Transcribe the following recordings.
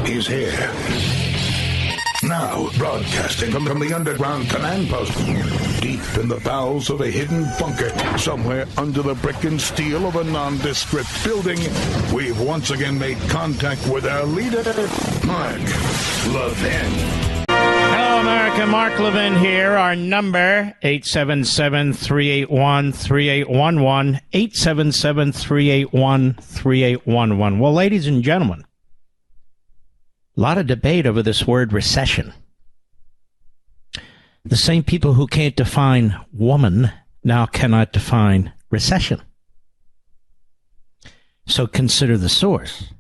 is here. Now, broadcasting from the underground command post, deep in the bowels of a hidden bunker, somewhere under the brick and steel of a nondescript building, we've once again made contact with our leader, Mark Levin. Hello, America. Mark Levin here. Our number, 877-381-3811, 877-381-3811. Well, ladies and gentlemen, a lot of debate over this word recession. The same people who can't define woman now cannot define recession. So consider the source.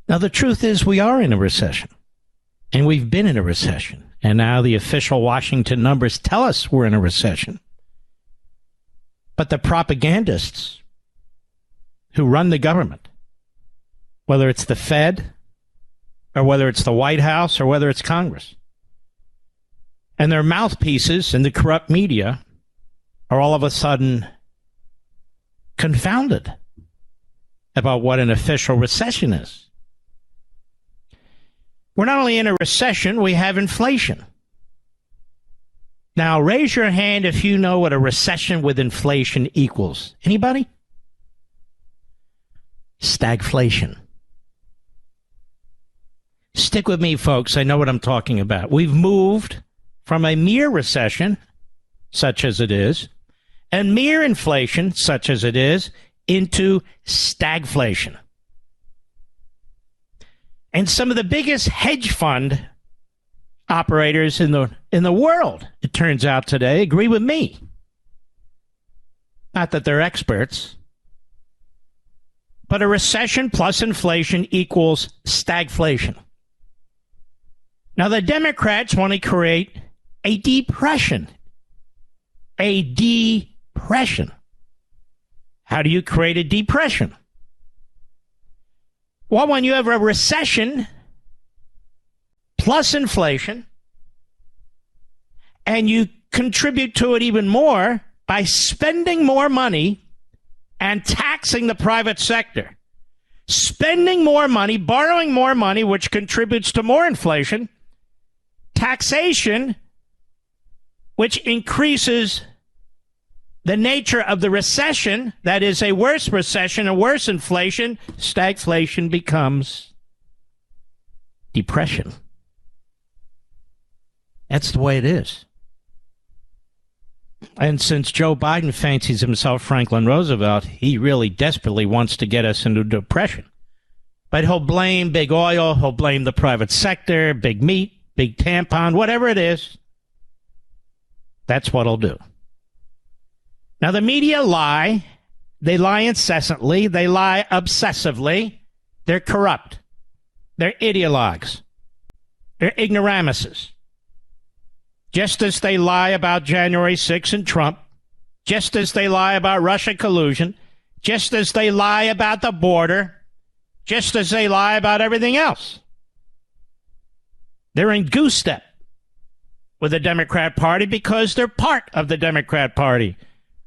Now, the truth is we are in a recession. And we've been in a recession. And now the official Washington numbers tell us we're in a recession. But the propagandists who run the government, whether it's the Fed, or whether it's the White House, or whether it's Congress, and their mouthpieces in the corrupt media are all of a sudden confounded about what an official recession is. We're not only in a recession, we have inflation. Now, raise your hand if you know what a recession with inflation equals. Anybody? Stagflation. Stick with me, folks. I know what I'm talking about. We've moved from a mere recession, such as it is, and mere inflation, such as it is, into stagflation. And some of the biggest hedge fund operators in the world, it turns out today, agree with me. Not that they're experts. But a recession plus inflation equals stagflation. Now, the Democrats want to create a depression. A depression. How do you create a depression? Well, when you have a recession plus inflation, and you contribute to it even more by spending more money and taxing the private sector, spending more money, borrowing more money, which contributes to more inflation, taxation, which increases the nature of the recession, that is a worse recession, a worse inflation, stagflation becomes depression. That's the way it is. And since Joe Biden fancies himself Franklin Roosevelt, he really desperately wants to get us into depression. But he'll blame big oil, he'll blame the private sector, big meat, big tampon, whatever it is. That's what he'll do. Now, the media lie. They lie incessantly. They lie obsessively. They're corrupt. They're ideologues. They're ignoramuses. Just as they lie about January 6th and Trump, just as they lie about Russia collusion, just as they lie about the border, just as they lie about everything else. They're in goose step with the Democrat Party because they're part of the Democrat Party.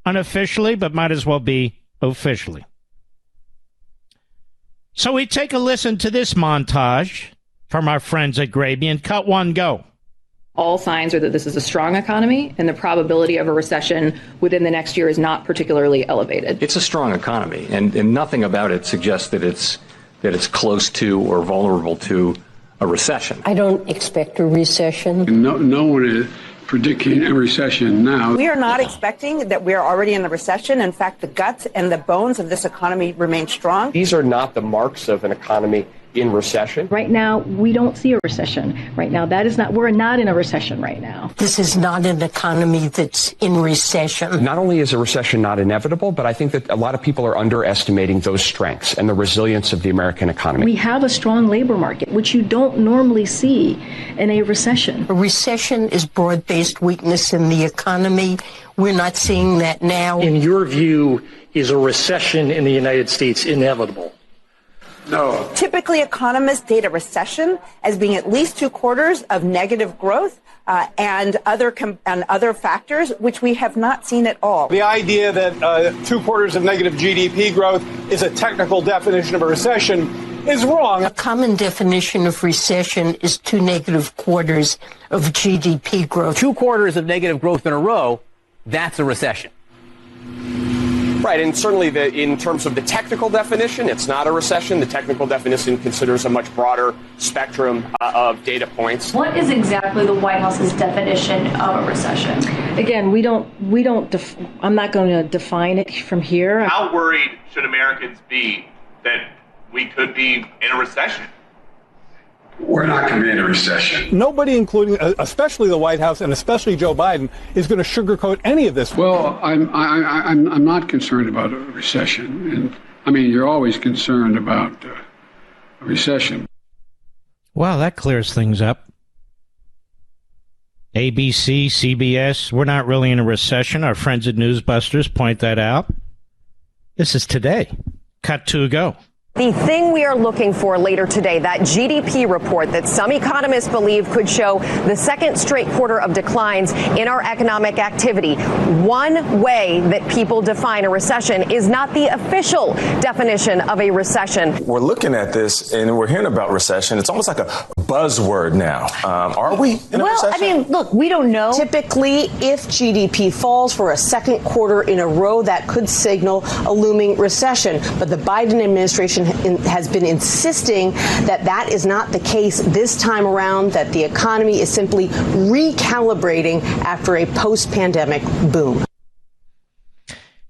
Unofficially, but might as well be officially. So we take a listen to this montage from our friends at Grabian. Cut one, go. All signs are that this is a strong economy, and the probability of a recession within the next year is not particularly elevated. It's a strong economy, and nothing about it suggests that it's close to or vulnerable to a recession. I don't expect a recession. No one is predicting a recession now. We are not expecting that we are already in a recession. In fact, the guts and the bones of this economy remain strong. These are not the marks of an economy in recession. Right now, we don't see a recession. Right now, we're not in a recession right now. This is not an economy that's in recession. Not only is a recession not inevitable, but I think that a lot of people are underestimating those strengths and the resilience of the American economy. We have a strong labor market, which you don't normally see in a recession. A recession is broad-based weakness in the economy. We're not seeing that now. In your view, is a recession in the United States inevitable? No. Typically, economists date a recession as being at least 2 quarters of negative growth and other factors, which we have not seen at all. The idea that 2 quarters of negative GDP growth is a technical definition of a recession is wrong. A common definition of recession is 2 negative quarters of GDP growth. 2 quarters of negative growth in a row, that's a recession. Right, and certainly in terms of the technical definition, it's not a recession. The technical definition considers a much broader spectrum of data points. What is exactly the White House's definition of a recession? Again, I'm not going to define it from here. How worried should Americans be that we could be in a recession? We're not going to be in a recession. Nobody, including especially the White House and especially Joe Biden, is going to sugarcoat any of this. Well, I'm not concerned about a recession, and I mean you're always concerned about a recession. Well, that clears things up. ABC, CBS, we're not really in a recession. Our friends at Newsbusters point that out. This is today. Cut to go. The thing we are looking for later today, that GDP report that some economists believe could show the second straight quarter of declines in our economic activity. One way that people define a recession is not the official definition of a recession. We're looking at this and we're hearing about recession. It's almost like a buzzword now. Are we in a recession? I mean, look, we don't know. Typically, if GDP falls for a second quarter in a row, that could signal a looming recession. But the Biden administration has been insisting that that is not the case this time around, that the economy is simply recalibrating after a post-pandemic boom.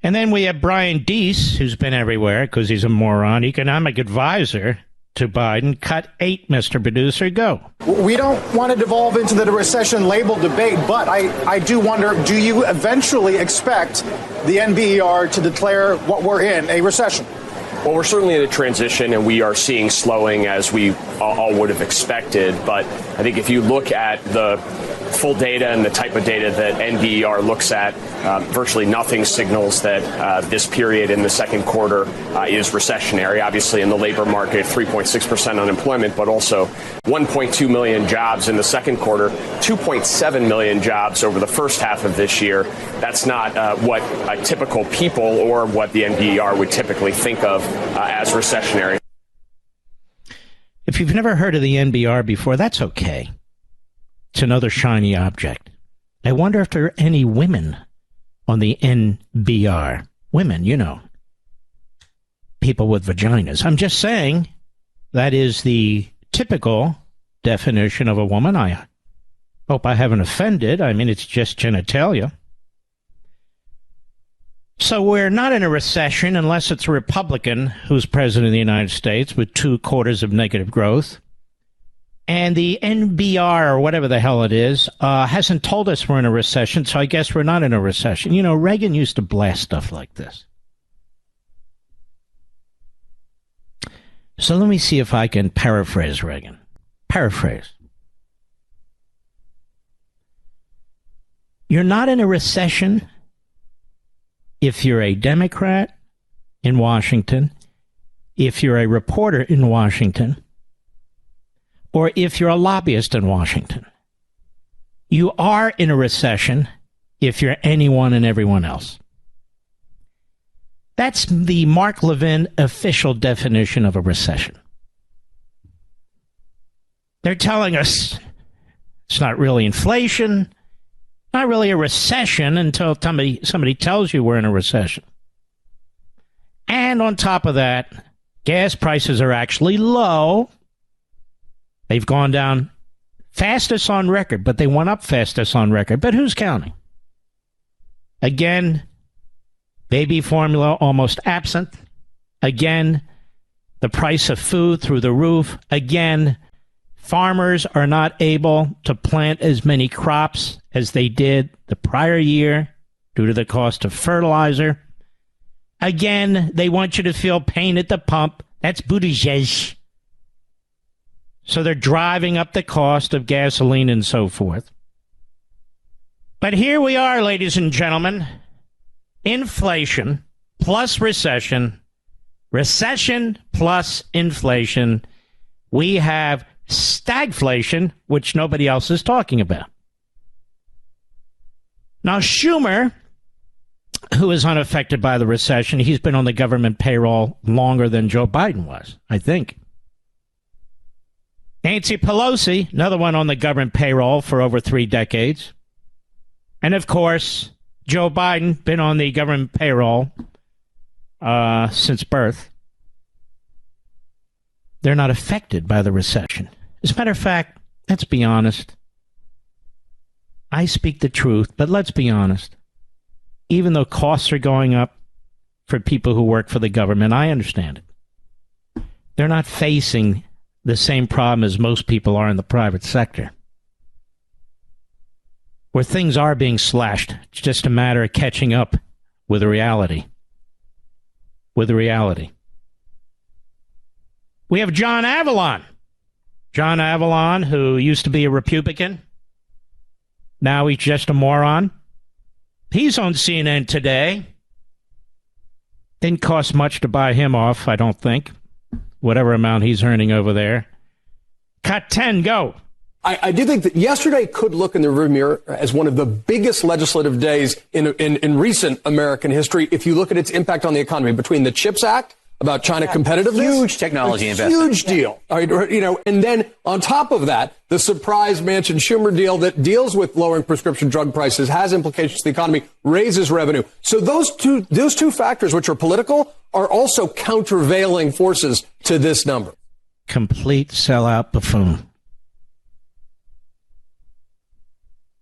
And then we have Brian Deese, who's been everywhere because he's a moron, economic advisor to Biden. Cut 8, Mr. Producer, go. We don't want to devolve into the recession label debate, but I do wonder, do you eventually expect the NBER to declare what we're in, a recession? Well, we're certainly in a transition, and we are seeing slowing as we all would have expected. But I think if you look at the full data and the type of data that NBER looks at, virtually nothing signals that this period in the second quarter is recessionary. Obviously, in the labor market, 3.6% unemployment, but also 1.2 million jobs in the second quarter, 2.7 million jobs over the first half of this year. That's not what typical people or what the NBER would typically think of as recessionary. If you've never heard of the NBER before, that's okay. It's another shiny object. I wonder if there are any women on the NBER. Women, you know. People with vaginas. I'm just saying that is the typical definition of a woman. I hope I haven't offended. I mean, it's just genitalia. So we're not in a recession unless it's a Republican who's president of the United States with 2 quarters of negative growth. And the NBER, or whatever the hell it is, hasn't told us we're in a recession, so I guess we're not in a recession. You know, Reagan used to blast stuff like this. So let me see if I can paraphrase Reagan. Paraphrase. You're not in a recession if you're a Democrat in Washington, if you're a reporter in Washington, or if you're a lobbyist in Washington. You are in a recession if you're anyone and everyone else. That's the Mark Levin official definition of a recession. They're telling us it's not really inflation, not really a recession until somebody tells you we're in a recession. And on top of that, gas prices are actually low. They've gone down fastest on record, but they went up fastest on record. But who's counting? Again, baby formula almost absent. Again, the price of food through the roof. Again, farmers are not able to plant as many crops as they did the prior year due to the cost of fertilizer. Again, they want you to feel pain at the pump. That's Buttigieg. So they're driving up the cost of gasoline and so forth. But here we are, ladies and gentlemen. Inflation plus recession. Recession plus inflation. We have stagflation, which nobody else is talking about. Now, Schumer, who is unaffected by the recession, he's been on the government payroll longer than Joe Biden was, I think. Nancy Pelosi, another one on the government payroll for over 3 decades. And, of course, Joe Biden, been on the government payroll since birth. They're not affected by the recession. As a matter of fact, let's be honest. I speak the truth, but let's be honest. Even though costs are going up for people who work for the government, I understand it. They're not facing the same problem as most people are in the private sector, where things are being slashed. It's just a matter of catching up with reality. With reality. We have John Avallone. John Avallone, who used to be a Republican. Now he's just a moron. He's on CNN today. Didn't cost much to buy him off, I don't think. Whatever amount he's earning over there. Cut 10, go. I do think that yesterday could look in the rearview mirror as one of the biggest legislative days in recent American history if you look at its impact on the economy, between the CHIPS Act about China competitiveness. Huge technology investment. Huge deal. All right, you know, and then on top of that, the surprise Manchin-Schumer deal that deals with lowering prescription drug prices, has implications to the economy, raises revenue. So those two factors, which are political, are also countervailing forces to this number. Complete sellout buffoon.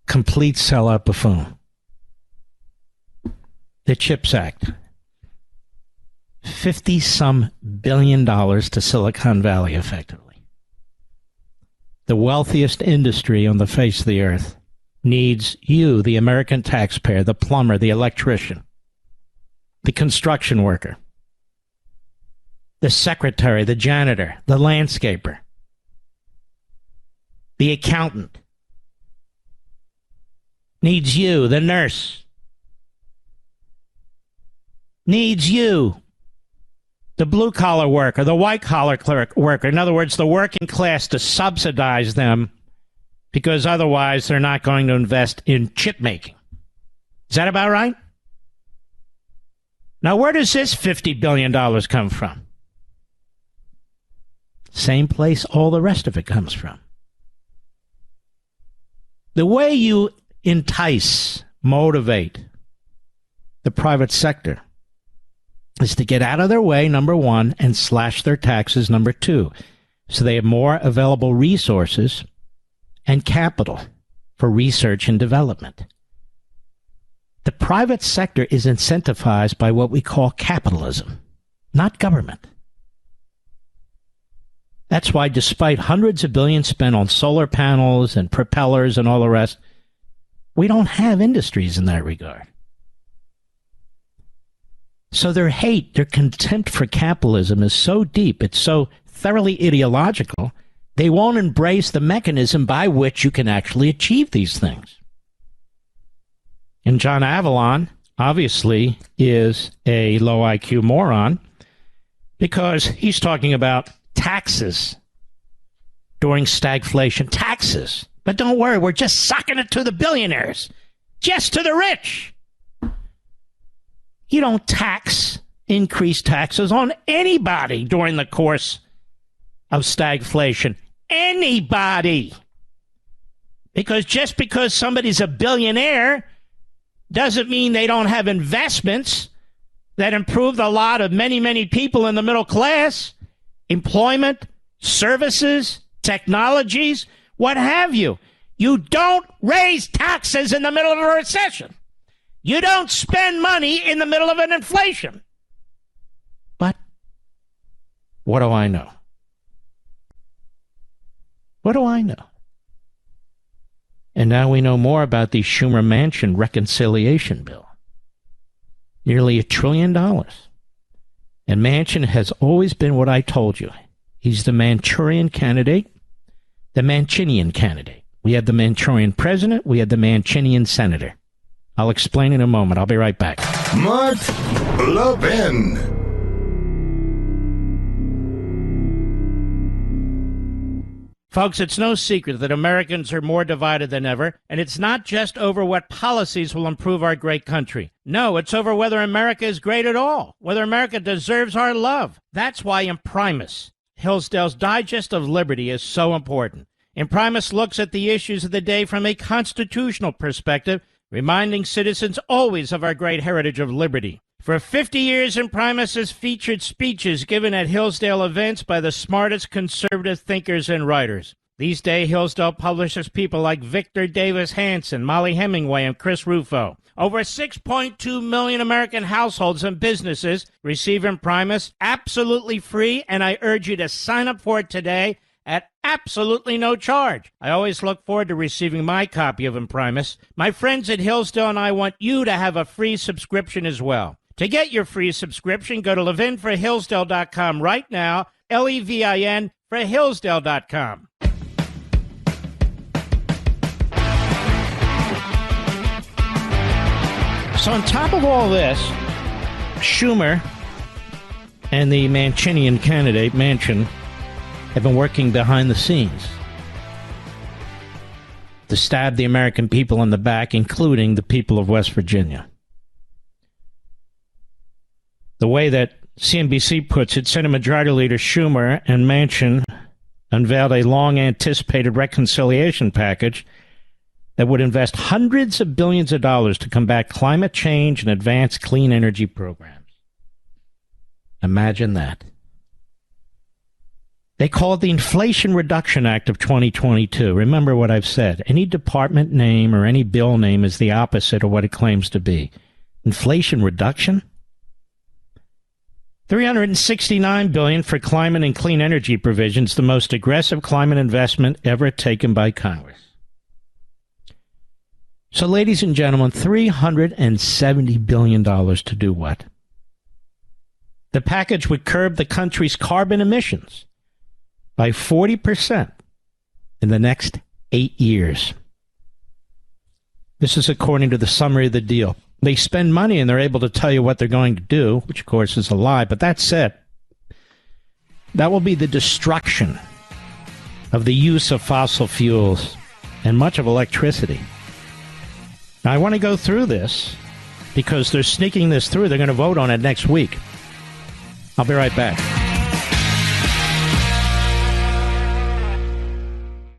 Complete sellout buffoon. The CHIPS Act. $50-some billion to Silicon Valley, effectively. The wealthiest industry on the face of the earth needs you, the American taxpayer, the plumber, the electrician, the construction worker, the secretary, the janitor, the landscaper, the accountant. Needs you, the nurse. Needs you, the blue-collar worker, the white-collar worker. In other words, the working class, to subsidize them, because otherwise they're not going to invest in chip making. Is that about right? Now, where does this $50 billion come from? Same place all the rest of it comes from. The way you entice, motivate the private sector is to get out of their way, number one, and slash their taxes, number two, so they have more available resources and capital for research and development. The private sector is incentivized by what we call capitalism, not government. That's why, despite hundreds of billions spent on solar panels and propellers and all the rest, we don't have industries in that regard. So their hate, their contempt for capitalism is so deep, it's so thoroughly ideological, they won't embrace the mechanism by which you can actually achieve these things. And John Avallone, obviously, is a low IQ moron because he's talking about taxes during stagflation. Taxes. But don't worry, we're just sucking it to the billionaires, just to the rich. You don't increase taxes on anybody during the course of stagflation. Anybody. Because just because somebody's a billionaire doesn't mean they don't have investments that improve the lot of many, many people in the middle class. Employment, services, technologies, what have you. You don't raise taxes in the middle of a recession. You don't spend money in the middle of an inflation. But what do I know? What do I know? And now we know more about the Schumer-Manchin reconciliation bill. Nearly $1 trillion. And Manchin has always been what I told you. He's the Manchurian candidate, the Manchinian candidate. We had the Manchurian president, we had the Manchinian senator. I'll explain in a moment. I'll be right back. Mark Levin. Folks, it's no secret that Americans are more divided than ever, and it's not just over what policies will improve our great country. No, it's over whether America is great at all, whether America deserves our love. That's why Imprimis, Hillsdale's Digest of Liberty is so important. Imprimis looks at the issues of the day from a constitutional perspective, reminding citizens always of our great heritage of liberty. For 50 years, Imprimis has featured speeches given at Hillsdale events by the smartest conservative thinkers and writers. These days, Hillsdale publishes people like Victor Davis Hanson, Molly Hemingway, and Chris Rufo. Over 6.2 million American households and businesses receive Imprimis absolutely free, and I urge you to sign up for it today at absolutely no charge. I always look forward to receiving my copy of Imprimis. My friends at Hillsdale and I want you to have a free subscription as well. To get your free subscription, go to levinforhillsdale.com right now, Levin for Hillsdale.com. So on top of all this, Schumer and the Mancinian candidate, Manchin, have been working behind the scenes to stab the American people in the back, including the people of West Virginia. The way that CNBC puts it, Senate Majority Leader Schumer and Manchin unveiled a long-anticipated reconciliation package that would invest hundreds of billions of dollars to combat climate change and advance clean energy programs. Imagine that. They call it the Inflation Reduction Act of 2022. Remember what I've said. Any department name or any bill name is the opposite of what it claims to be. Inflation reduction? $369 billion for climate and clean energy provisions, the most aggressive climate investment ever taken by Congress. So, ladies and gentlemen, $370 billion to do what? The package would curb the country's carbon emissions by 40% in the next 8 years. This is according to the summary of the deal. They spend money and they're able to tell you what they're going to do, which of course is a lie, but that said, that will be the destruction of the use of fossil fuels and much of electricity. Now, I want to go through this because they're sneaking this through. They're going to vote on it next week. I'll be right back.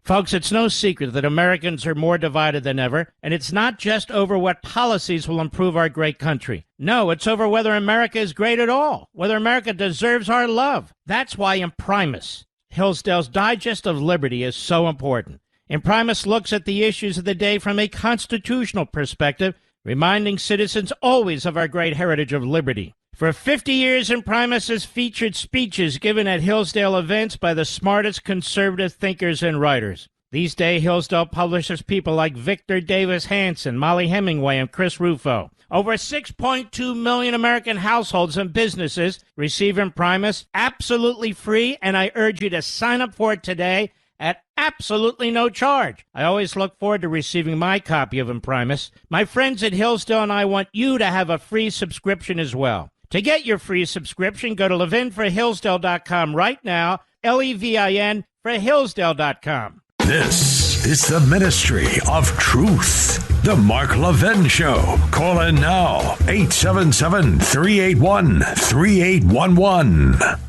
Folks, it's no secret that Americans are more divided than ever, and it's not just over what policies will improve our great country. No, it's over whether America is great at all, whether America deserves our love. That's why Imprimis, Hillsdale's Digest of Liberty, is so important. Imprimis looks at the issues of the day from a constitutional perspective, reminding citizens always of our great heritage of liberty. For 50 years, Imprimis has featured speeches given at Hillsdale events by the smartest conservative thinkers and writers. These days, Hillsdale publishes people like Victor Davis Hanson, Molly Hemingway, and Chris Rufo. Over 6.2 million American households and businesses receive Imprimis absolutely free, and I urge you to sign up for it today at absolutely no charge. I always look forward to receiving my copy of Imprimis. My friends at Hillsdale and I want you to have a free subscription as well. To get your free subscription, go to levinforhillsdale.com right now, Levin for Hillsdale.com. This is the Ministry of Truth, the Mark Levin Show. Call in now, 877-381-3811.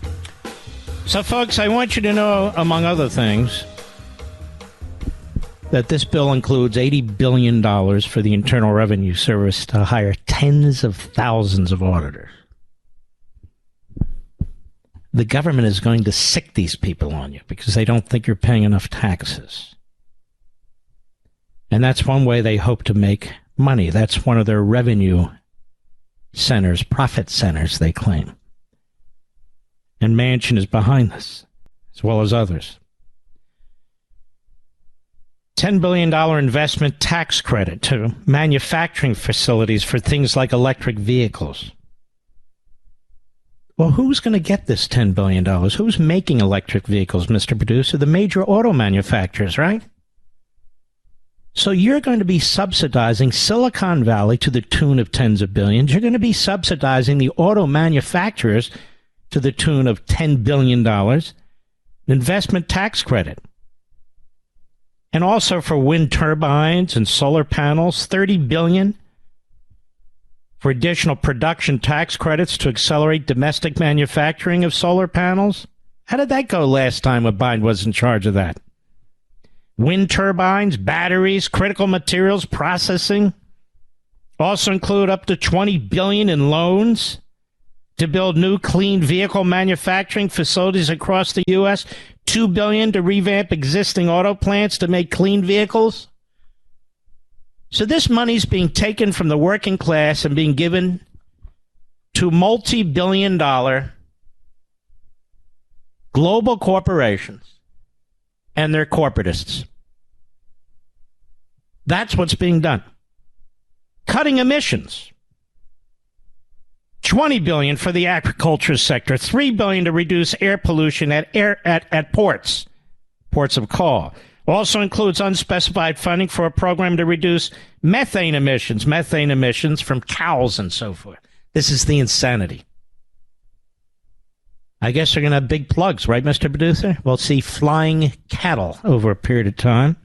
So, folks, I want you to know, among other things, that this bill includes $80 billion for the Internal Revenue Service to hire tens of thousands of auditors. The government is going to sick these people on you because they don't think you're paying enough taxes. And that's one way they hope to make money. That's one of their revenue centers, profit centers, they claim. And Manchin is behind this, as well as others. $10 billion investment tax credit to manufacturing facilities for things like electric vehicles. Well, who's going to get this $10 billion? Who's making electric vehicles, Mr. Producer? The major auto manufacturers, right? So you're going to be subsidizing Silicon Valley to the tune of tens of billions. You're going to be subsidizing the auto manufacturers to the tune of $10 billion. Investment tax credit. And also for wind turbines and solar panels, $30 billion for additional production tax credits to accelerate domestic manufacturing of solar panels. How did that go last time when Biden was in charge of that? Wind turbines, batteries, critical materials processing. Also include up to $20 billion in loans to build new clean vehicle manufacturing facilities across the U.S., $2 billion to revamp existing auto plants to make clean vehicles. So this money's being taken from the working class and being given to multi-billion-dollar global corporations and their corporatists. That's what's being done. Cutting emissions. $20 billion for the agriculture sector, $3 billion to reduce air pollution at ports of call. Also includes unspecified funding for a program to reduce methane emissions from cows and so forth. This is the insanity. I guess they're going to have big plugs, right, Mr. Producer? We'll see flying cattle over a period of time.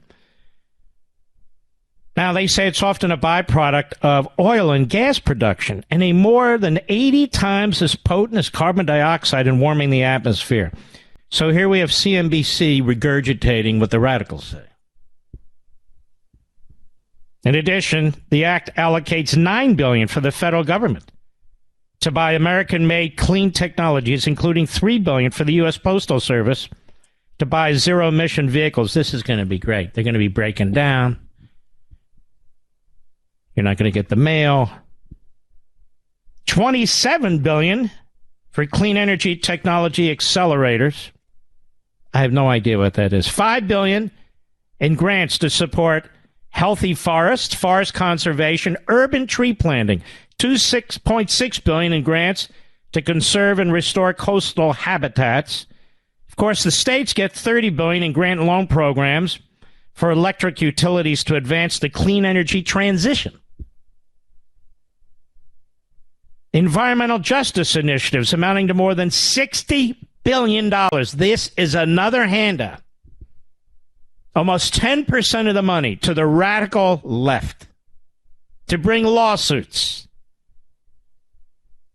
Now, they say it's often a byproduct of oil and gas production and a more than 80 times as potent as carbon dioxide in warming the atmosphere. So here we have CNBC regurgitating what the radicals say. In addition, the act allocates $9 billion for the federal government to buy American-made clean technologies, including $3 billion for the U.S. Postal Service to buy zero-emission vehicles. This is going to be great. They're going to be breaking down. You're not going to get the mail. $27 billion for clean energy technology accelerators. I have no idea what that is. $5 billion in grants to support healthy forests, forest conservation, urban tree planting. $6.6 billion in grants to conserve and restore coastal habitats. Of course, the states get $30 billion in grant and loan programs for electric utilities to advance the clean energy transition. Environmental justice initiatives amounting to more than $60 billion. This is another handout. Almost 10% of the money to the radical left to bring lawsuits.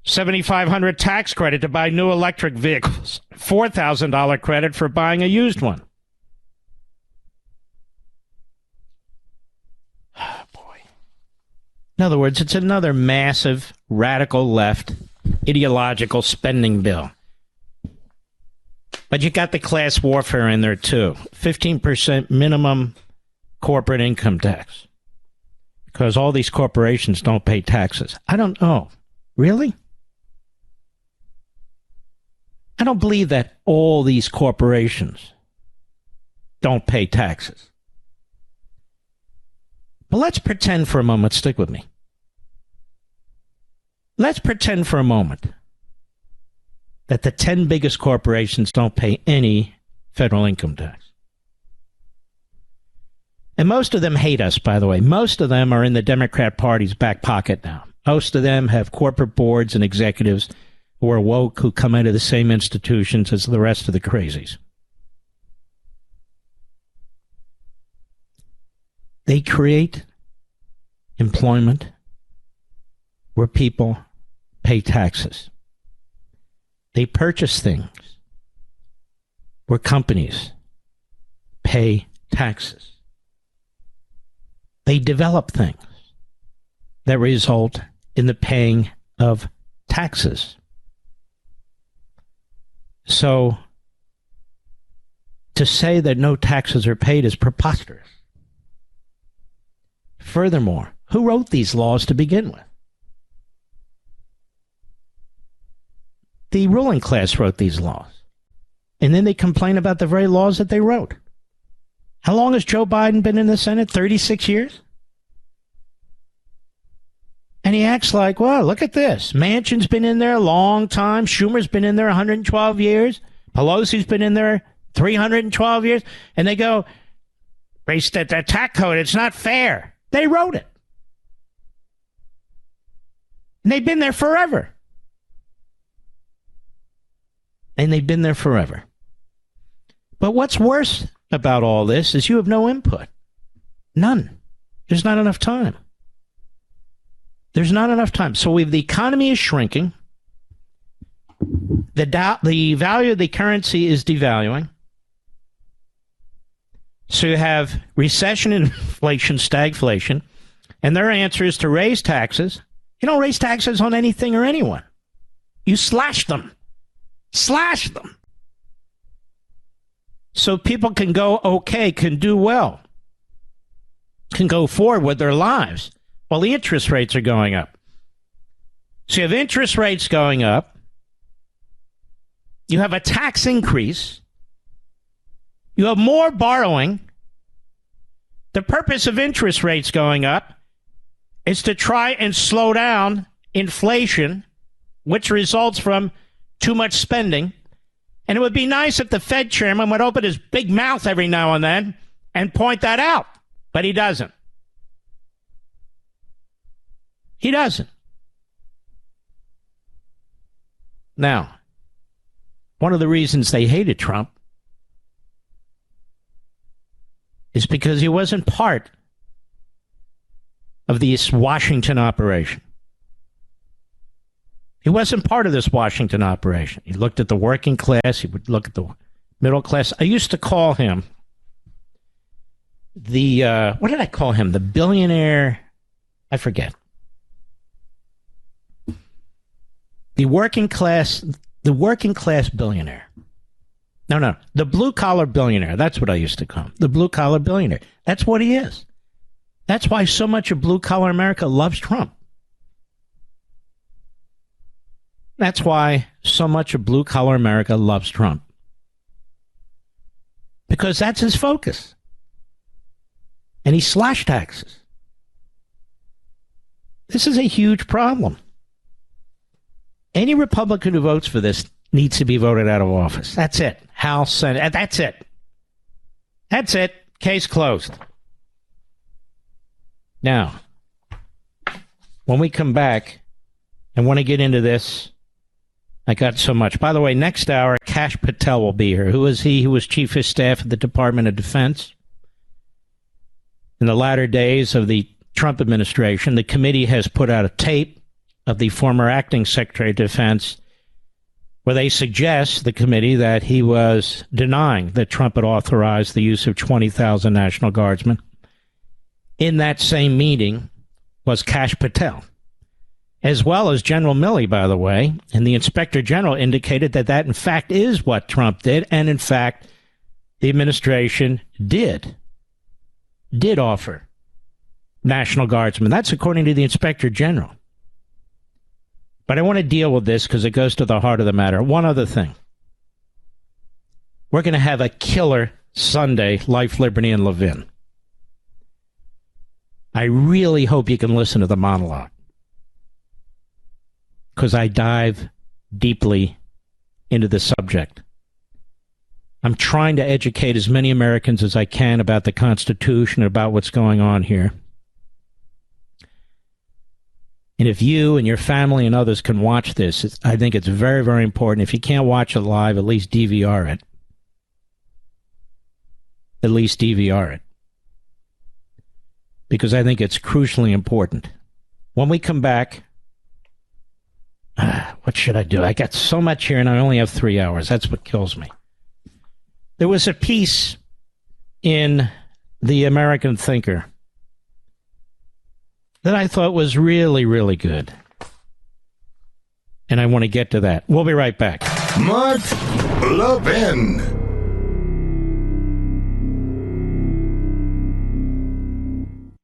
$7,500 tax credit to buy new electric vehicles. $4,000 credit for buying a used one. Oh, boy. In other words, it's another massive radical left ideological spending bill. But you got the class warfare in there, too. 15% minimum corporate income tax. Because all these corporations don't pay taxes. I don't know. Really? I don't believe that all these corporations don't pay taxes. But let's pretend for a moment, stick with me. Let's pretend for a moment that the 10 biggest corporations don't pay any federal income tax. And most of them hate us, by the way. Most of them are in the Democrat Party's back pocket now. Most of them have corporate boards and executives who are woke, who come out of the same institutions as the rest of the crazies. They create employment where people pay taxes. They purchase things where companies pay taxes. They develop things that result in the paying of taxes. So, to say that no taxes are paid is preposterous. Furthermore, who wrote these laws to begin with? The ruling class wrote these laws. And then they complain about the very laws that they wrote. How long has Joe Biden been in the Senate? 36 years? And he acts like, well, look at this. Manchin's been in there a long time. Schumer's been in there 112 years. Pelosi's been in there 312 years. And they go, race that tax code, it's not fair. They wrote it. And they've been there forever. And they've been there forever. But what's worse about all this is you have no input. None. There's not enough time. There's not enough time. So the economy is shrinking. The value of the currency is devaluing. So you have recession, inflation, stagflation, and their answer is to raise taxes. You don't raise taxes on anything or anyone. You slash them. Slash them. So people can go okay, can do well, can go forward with their lives while the interest rates are going up. So you have interest rates going up. You have a tax increase. You have more borrowing. The purpose of interest rates going up is to try and slow down inflation, which results from too much spending. And it would be nice if the Fed chairman would open his big mouth every now and then and point that out. But he doesn't. He doesn't. Now, one of the reasons they hated Trump is because he wasn't part of this Washington operation. He wasn't part of this Washington operation. He looked at the working class. He would look at the middle class. I used to call him what did I call him? The billionaire, I forget. The working class billionaire. No, the blue-collar billionaire. That's what I used to call him. The blue-collar billionaire. That's what he is. That's why so much of blue-collar America loves Trump. That's why so much of blue-collar America loves Trump. Because that's his focus. And he slashed taxes. This is a huge problem. Any Republican who votes for this needs to be voted out of office. That's it. House, Senate. That's it. That's it. Case closed. Now, when we come back, and want to get into this, I got so much. By the way, next hour, Kash Patel will be here. Who is he? Who was Chief of Staff at the Department of Defense. In the latter days of the Trump administration, the committee has put out a tape of the former acting Secretary of Defense where they suggest, the committee, that he was denying that Trump had authorized the use of 20,000 National Guardsmen. In that same meeting was Kash Patel, as well as General Milley, by the way, and the Inspector General indicated that that, in fact, is what Trump did, and, in fact, the administration did offer National Guardsmen. That's according to the Inspector General. But I want to deal with this because it goes to the heart of the matter. One other thing. We're going to have a killer Sunday, Life, Liberty, and Levin. I really hope you can listen to the monologue, because I dive deeply into the subject. I'm trying to educate as many Americans as I can about the Constitution and about what's going on here. And if you and your family and others can watch this, I think it's very, very important. If you can't watch it live, at least DVR it. At least DVR it. Because I think it's crucially important. When we come back, what should I do? I got so much here and I only have 3 hours. That's what kills me. There was a piece in the American Thinker that I thought was really, really good. And I want to get to that. We'll be right back. Mark Levin.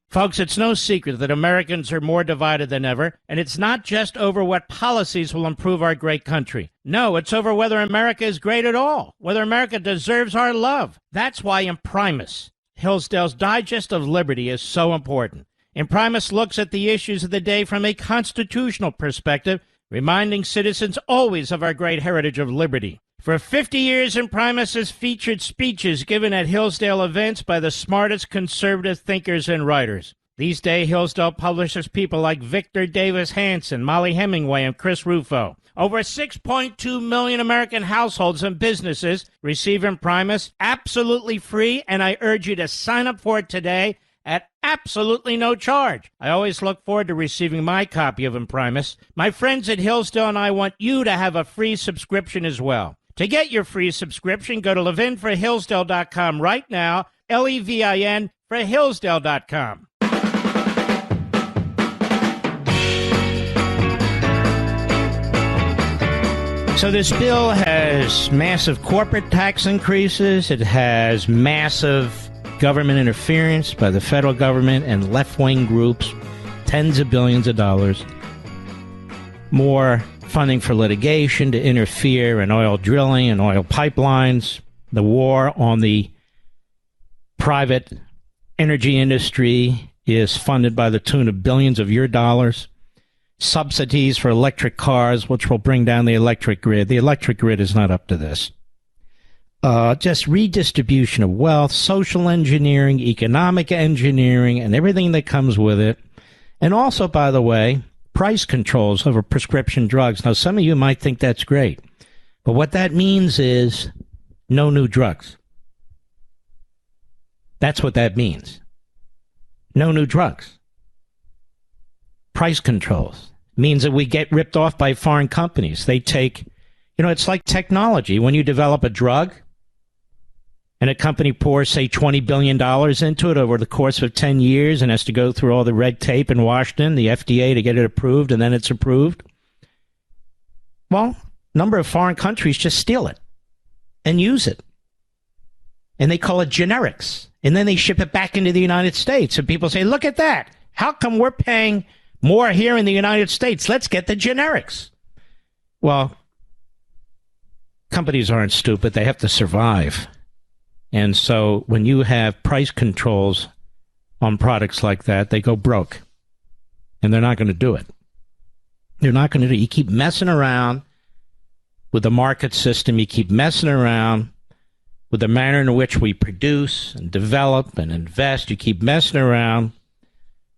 Folks, it's no secret that Americans are more divided than ever, and it's not just over what policies will improve our great country. No, it's over whether America is great at all, whether America deserves our love. That's why Imprimis, Hillsdale's Digest of Liberty, is so important. Imprimis looks at the issues of the day from a constitutional perspective, reminding citizens always of our great heritage of liberty. For 50 years, Imprimis has featured speeches given at Hillsdale events by the smartest conservative thinkers and writers. These days, Hillsdale publishes people like Victor Davis Hanson, Molly Hemingway, and Chris Rufo. Over 6.2 million American households and businesses receive Imprimis absolutely free, and I urge you to sign up for it today at absolutely no charge. I always look forward to receiving my copy of Imprimis. My friends at Hillsdale and I want you to have a free subscription as well. To get your free subscription, go to levinforhillsdale.com right now, Levin for Hillsdale.com. So this bill has massive corporate tax increases. It has massive government interference by the federal government and left-wing groups, tens of billions of dollars. More funding for litigation to interfere in oil drilling and oil pipelines. The war on the private energy industry is funded by the tune of billions of your dollars. Subsidies for electric cars, which will bring down the electric grid. The electric grid is not up to this. Just redistribution of wealth, social engineering, economic engineering, and everything that comes with it. And also, by the way, price controls over prescription drugs. Now, some of you might think that's great, but what that means is no new drugs. That's what that means. No new drugs. Price controls means that we get ripped off by foreign companies. They take, it's like technology. When you develop a drug and a company pours, say, $20 billion into it over the course of 10 years and has to go through all the red tape in Washington, the FDA, to get it approved, and then it's approved. Well, a number of foreign countries just steal it and use it. And they call it generics. And then they ship it back into the United States. And people say, look at that. How come we're paying more here in the United States? Let's get the generics. Well, companies aren't stupid. They have to survive. And so when you have price controls on products like that, they go broke. And they're not going to do it. They're not going to do it. You keep messing around with the market system. You keep messing around with the manner in which we produce and develop and invest. You keep messing around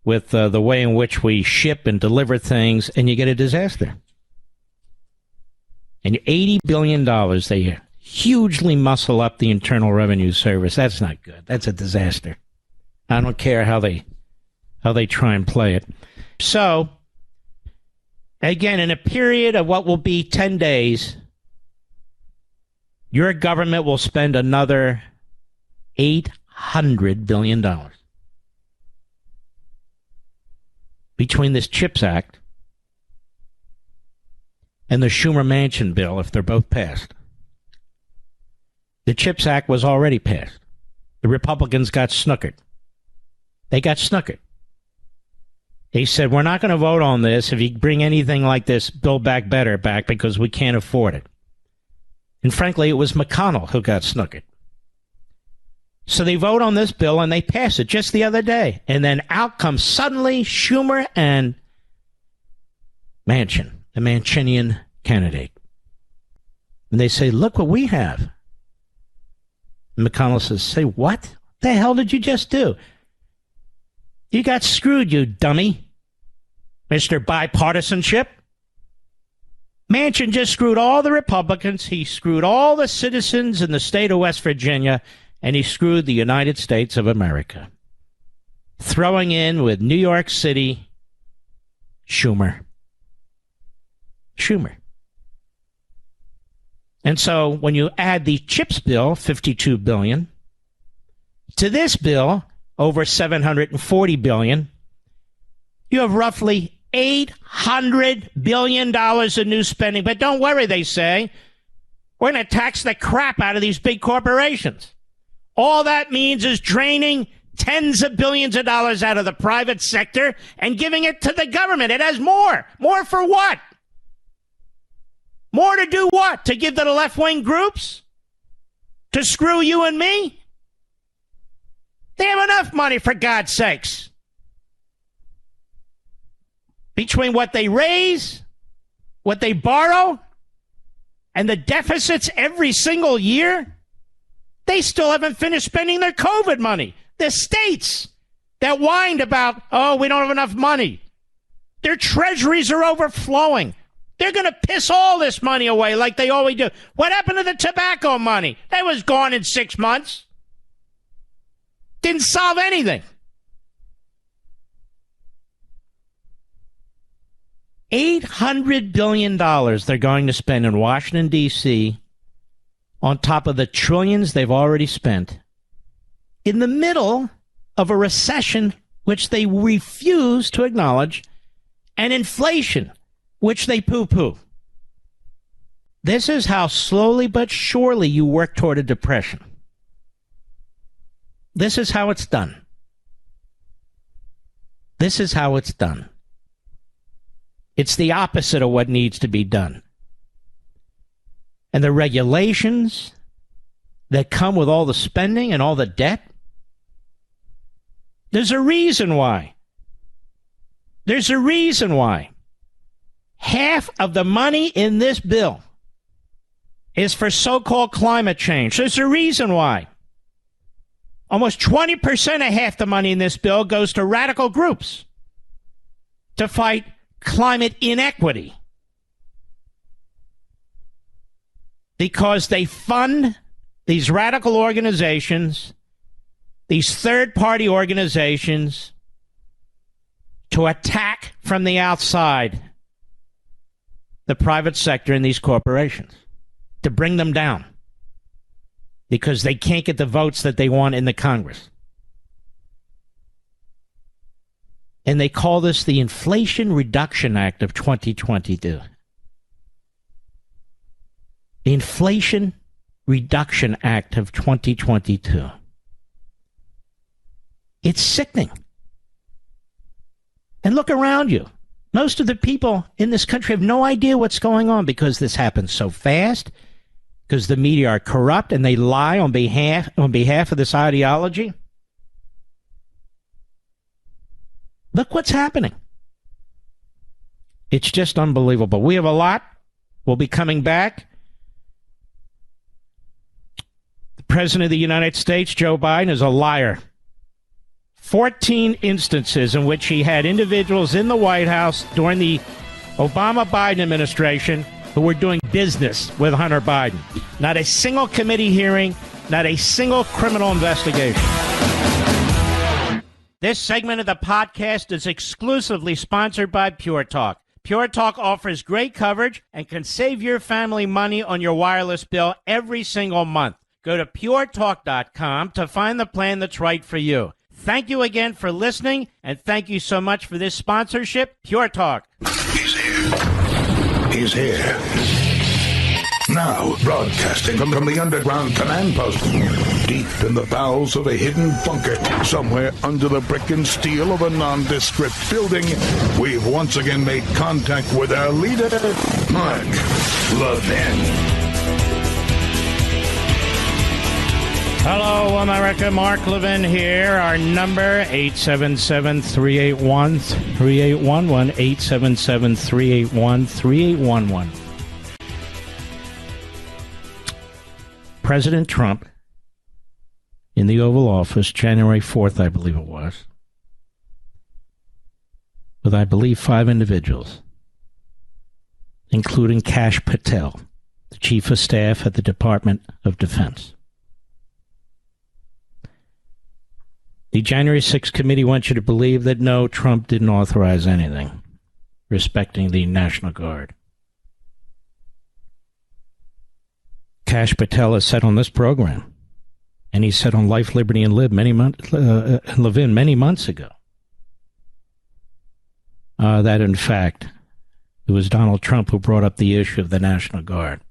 with the way in which we ship and deliver things, and you get a disaster. And $80 billion, they hugely muscle up the Internal Revenue Service. That's not good. That's a disaster. I don't care how they try and play it. So, again, in a period of what will be 10 days, your government will spend another $800 billion. Between this CHIPS Act and the Schumer-Manchin bill, if they're both passed. The CHIPS Act was already passed. The Republicans got snookered. They got snookered. They said, we're not going to vote on this if you bring anything like this Build Back Better back because we can't afford it. And frankly, it was McConnell who got snookered. So they vote on this bill and they pass it just the other day. And then out comes suddenly Schumer and Manchin, the Manchinian candidate. And they say, look what we have. And McConnell says, say, what the hell did you just do? You got screwed, you dummy. Mr. Bipartisanship. Manchin just screwed all the Republicans. He screwed all the citizens in the state of West Virginia. And he screwed the United States of America. Throwing in with New York City, Schumer. And so when you add the CHIPS bill, $52 billion, to this bill, over $740 billion, you have roughly $800 billion of new spending. But don't worry, they say. We're going to tax the crap out of these big corporations. All that means is draining tens of billions of dollars out of the private sector and giving it to the government. It has more. More for what? More to do what? To give to the left-wing groups? To screw you and me? They have enough money, for God's sakes. Between what they raise, what they borrow, and the deficits every single year, they still haven't finished spending their COVID money. The states that whined about, oh, we don't have enough money. Their treasuries are overflowing. They're going to piss all this money away like they always do. What happened to the tobacco money? That was gone in 6 months. Didn't solve anything. $800 billion they're going to spend in Washington, D.C., on top of the trillions they've already spent, in the middle of a recession which they refuse to acknowledge, and inflation, which they poo-poo. This is how slowly but surely you work toward a depression. This is how it's done. This is how it's done. It's the opposite of what needs to be done. And the regulations that come with all the spending and all the debt, there's a reason why. There's a reason why. Half of the money in this bill is for so-called climate change. There's a reason why. Almost 20% of half the money in this bill goes to radical groups to fight climate inequity, because they fund these radical organizations, these third-party organizations, to attack from the outside the private sector and these corporations, to bring them down, because they can't get the votes that they want in the Congress. And they call this the Inflation Reduction Act of 2022. The Inflation Reduction Act of 2022. It's sickening. And look around you. Most of the people in this country have no idea what's going on, because this happens so fast, because the media are corrupt and they lie on behalf of this ideology. Look what's happening. It's just unbelievable. We have a lot. We'll be coming back. The President of the United States, Joe Biden, is a liar. 14 instances in which he had individuals in the White House during the Obama-Biden administration who were doing business with Hunter Biden. Not a single committee hearing, not a single criminal investigation. This segment of the podcast is exclusively sponsored by Pure Talk. Pure Talk offers great coverage and can save your family money on your wireless bill every single month. Go to puretalk.com to find the plan that's right for you. Thank you again for listening, and thank you so much for this sponsorship, Pure Talk. He's here. He's here. Now, broadcasting from the underground command post, deep in the bowels of a hidden bunker, somewhere under the brick and steel of a nondescript building, we've once again made contact with our leader, Mark Levin. Hello, America. Mark Levin here. Our number, 877-381-3811, 877-381-3811. President Trump, in the Oval Office, January 4th, I believe it was, with, I believe, 5 individuals, including Kash Patel, the Chief of Staff at the Department of Defense. The January 6th committee wants you to believe that no, Trump didn't authorize anything respecting the National Guard. Kash Patel has said on this program, and he said on Life, Liberty, and Levin many months ago, that in fact it was Donald Trump who brought up the issue of the National Guard.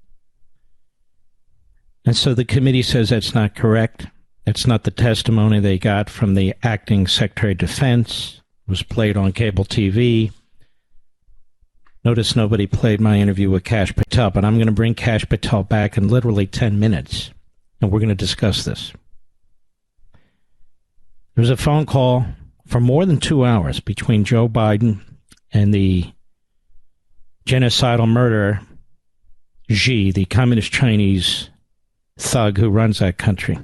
And so the committee says that's not correct. That's not the testimony they got from the acting Secretary of Defense. It was played on cable TV. Notice nobody played my interview with Kash Patel, but I'm going to bring Kash Patel back in literally 10 minutes, and we're going to discuss this. There was a phone call for more than 2 hours between Joe Biden and the genocidal murderer, Xi, the communist Chinese thug who runs that country.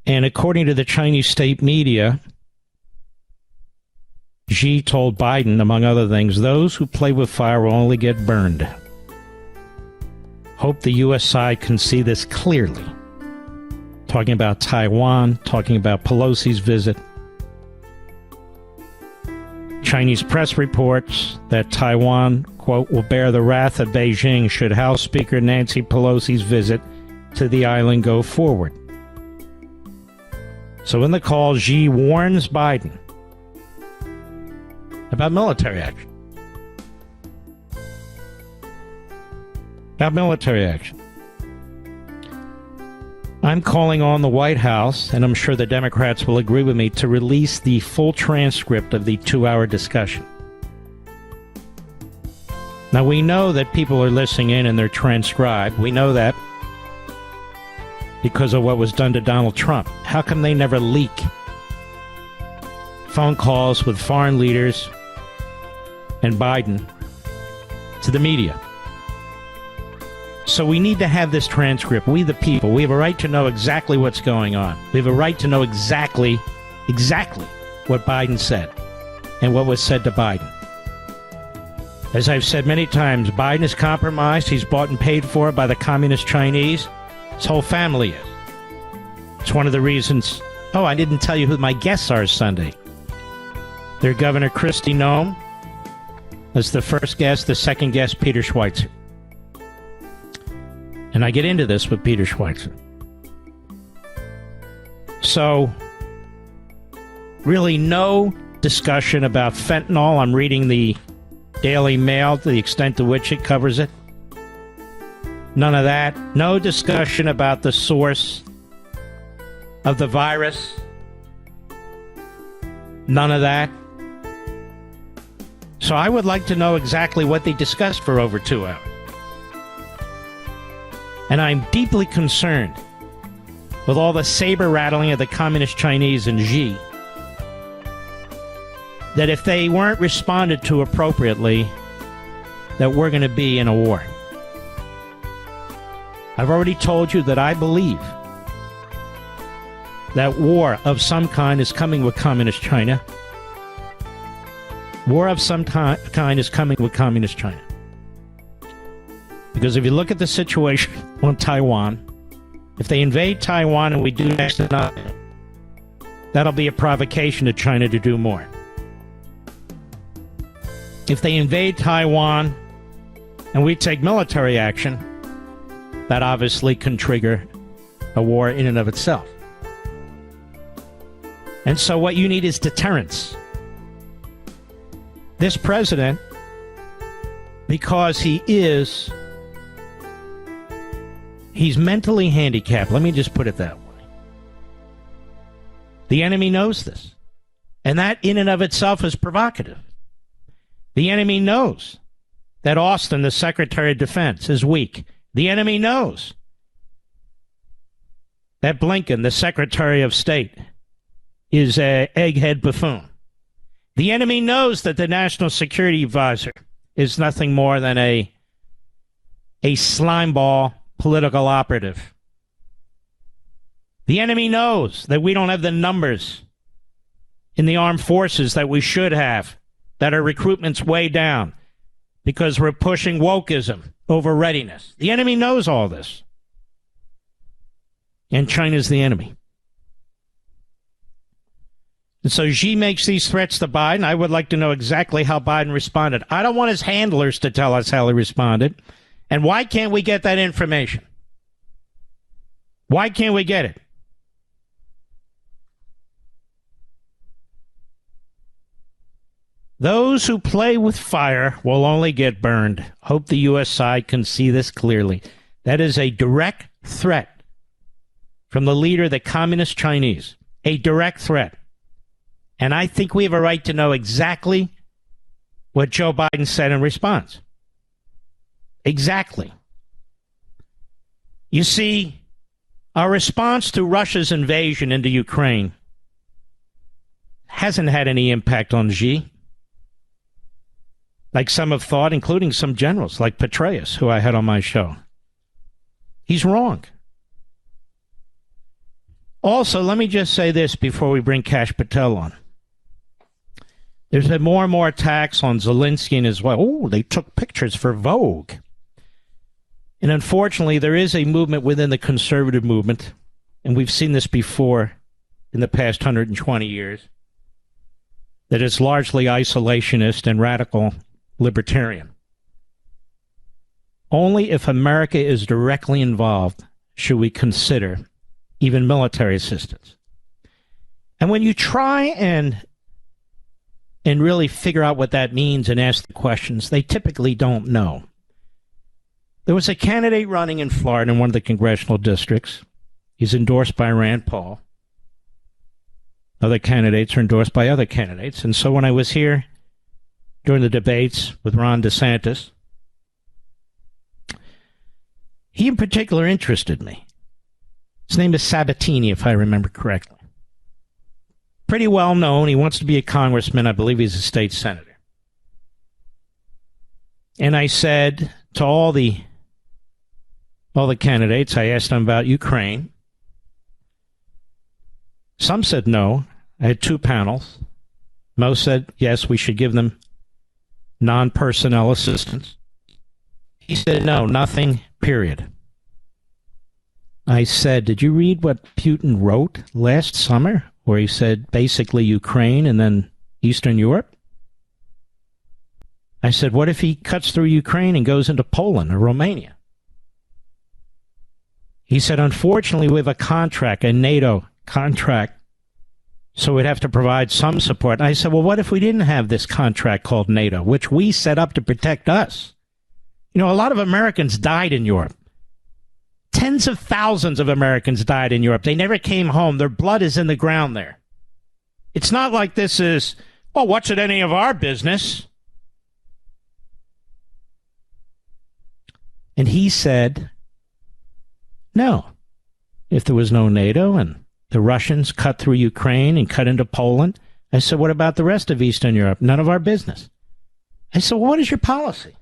And according to the Chinese state media, Xi told Biden, among other things, those who play with fire will only get burned. Hope the U.S. side can see this clearly. Talking about Taiwan, talking about Pelosi's visit. Chinese press reports that Taiwan, quote, will bear the wrath of Beijing should House Speaker Nancy Pelosi's visit to the island go forward. So in the call, Xi warns Biden about military action. I'm calling on the White House, and I'm sure the Democrats will agree with me, to release the full transcript of the 2-hour discussion. Now, we know that people are listening in and they're transcribed. We know that because of what was done to Donald Trump. How come they never leak phone calls with foreign leaders and Biden to the media? So we need to have this transcript. We the people, we have a right to know exactly what's going on. We have a right to know exactly what Biden said and what was said to Biden. As I've said many times, Biden is compromised. He's bought and paid for by the communist Chinese. His whole family is. It's one of the reasons. Oh, I didn't tell you who my guests are Sunday. Their Governor Kristi Noem as the first guest, the second guest, Peter Schweitzer. And I get into this with Peter Schweitzer. So, really no discussion about fentanyl. I'm reading the Daily Mail to the extent to which it covers it. None of that. No discussion about the source of the virus. None of that. So I would like to know exactly what they discussed for over 2 hours. And I'm deeply concerned with all the saber rattling of the communist Chinese and Xi, that if they weren't responded to appropriately, that we're going to be in a war. I've already told you that I believe that war of some kind is coming with communist China. War of some kind is coming with communist China. Because if you look at the situation on Taiwan, if they invade Taiwan and we do next to nothing, that'll be a provocation to China to do more. If they invade Taiwan and we take military action, that obviously can trigger a war in and of itself. And so what you need is deterrence. This president, because he's mentally handicapped. Let me just put it that way. The enemy knows this. And that in and of itself is provocative. The enemy knows that Austin, the Secretary of Defense, is weak. The enemy knows that Blinken, the Secretary of State, is an egghead buffoon. The enemy knows that the National Security Advisor is nothing more than a slimeball political operative. The enemy knows that we don't have the numbers in the armed forces that we should have, that our recruitment's way down because we're pushing wokeism over readiness. The enemy knows all this. And China's the enemy. And so Xi makes these threats to Biden. I would like to know exactly how Biden responded. I don't want his handlers to tell us how he responded. And why can't we get that information? Why can't we get it? Those who play with fire will only get burned. Hope the U.S. side can see this clearly. That is a direct threat from the leader of the Communist Chinese. A direct threat. And I think we have a right to know exactly what Joe Biden said in response. Exactly. You see, our response to Russia's invasion into Ukraine hasn't had any impact on Xi, like some have thought, including some generals like Petraeus, who I had on my show. He's wrong. Also, let me just say this before we bring Kash Patel on. There's been more and more attacks on Zelensky and his wife. Oh, they took pictures for Vogue. And unfortunately, there is a movement within the conservative movement, and we've seen this before in the past 120 years, that is largely isolationist and radical libertarian. Only if America is directly involved should we consider even military assistance. And when you try and really figure out what that means and ask the questions, they typically don't know. There was a candidate running in Florida in one of the congressional districts. He's endorsed by Rand Paul. Other candidates are endorsed by other candidates. And so when I was here during the debates with Ron DeSantis, he in particular interested me. His name is Sabatini, if I remember correctly. Pretty well known. He wants to be a congressman. I believe he's a state senator. And I said to all the candidates, I asked them about Ukraine. Some said no. I had two panels. Most said yes, we should give them non-personnel assistance. He said no, nothing, period. I said, did you read what Putin wrote last summer, where he said basically Ukraine and then Eastern Europe? I said, what if he cuts through Ukraine and goes into Poland or Romania? He said, unfortunately, we have a contract, a NATO contract, so we'd have to provide some support. And I said, well, what if we didn't have this contract called NATO, which we set up to protect us? You know, a lot of Americans died in Europe. Tens of thousands of Americans died in Europe. They never came home. Their blood is in the ground there. It's not like this is, well, what's it any of our business? And he said, no. If there was no NATO and the Russians cut through Ukraine and cut into Poland, I said, what about the rest of Eastern Europe? None of our business. I said, well, what is your policy?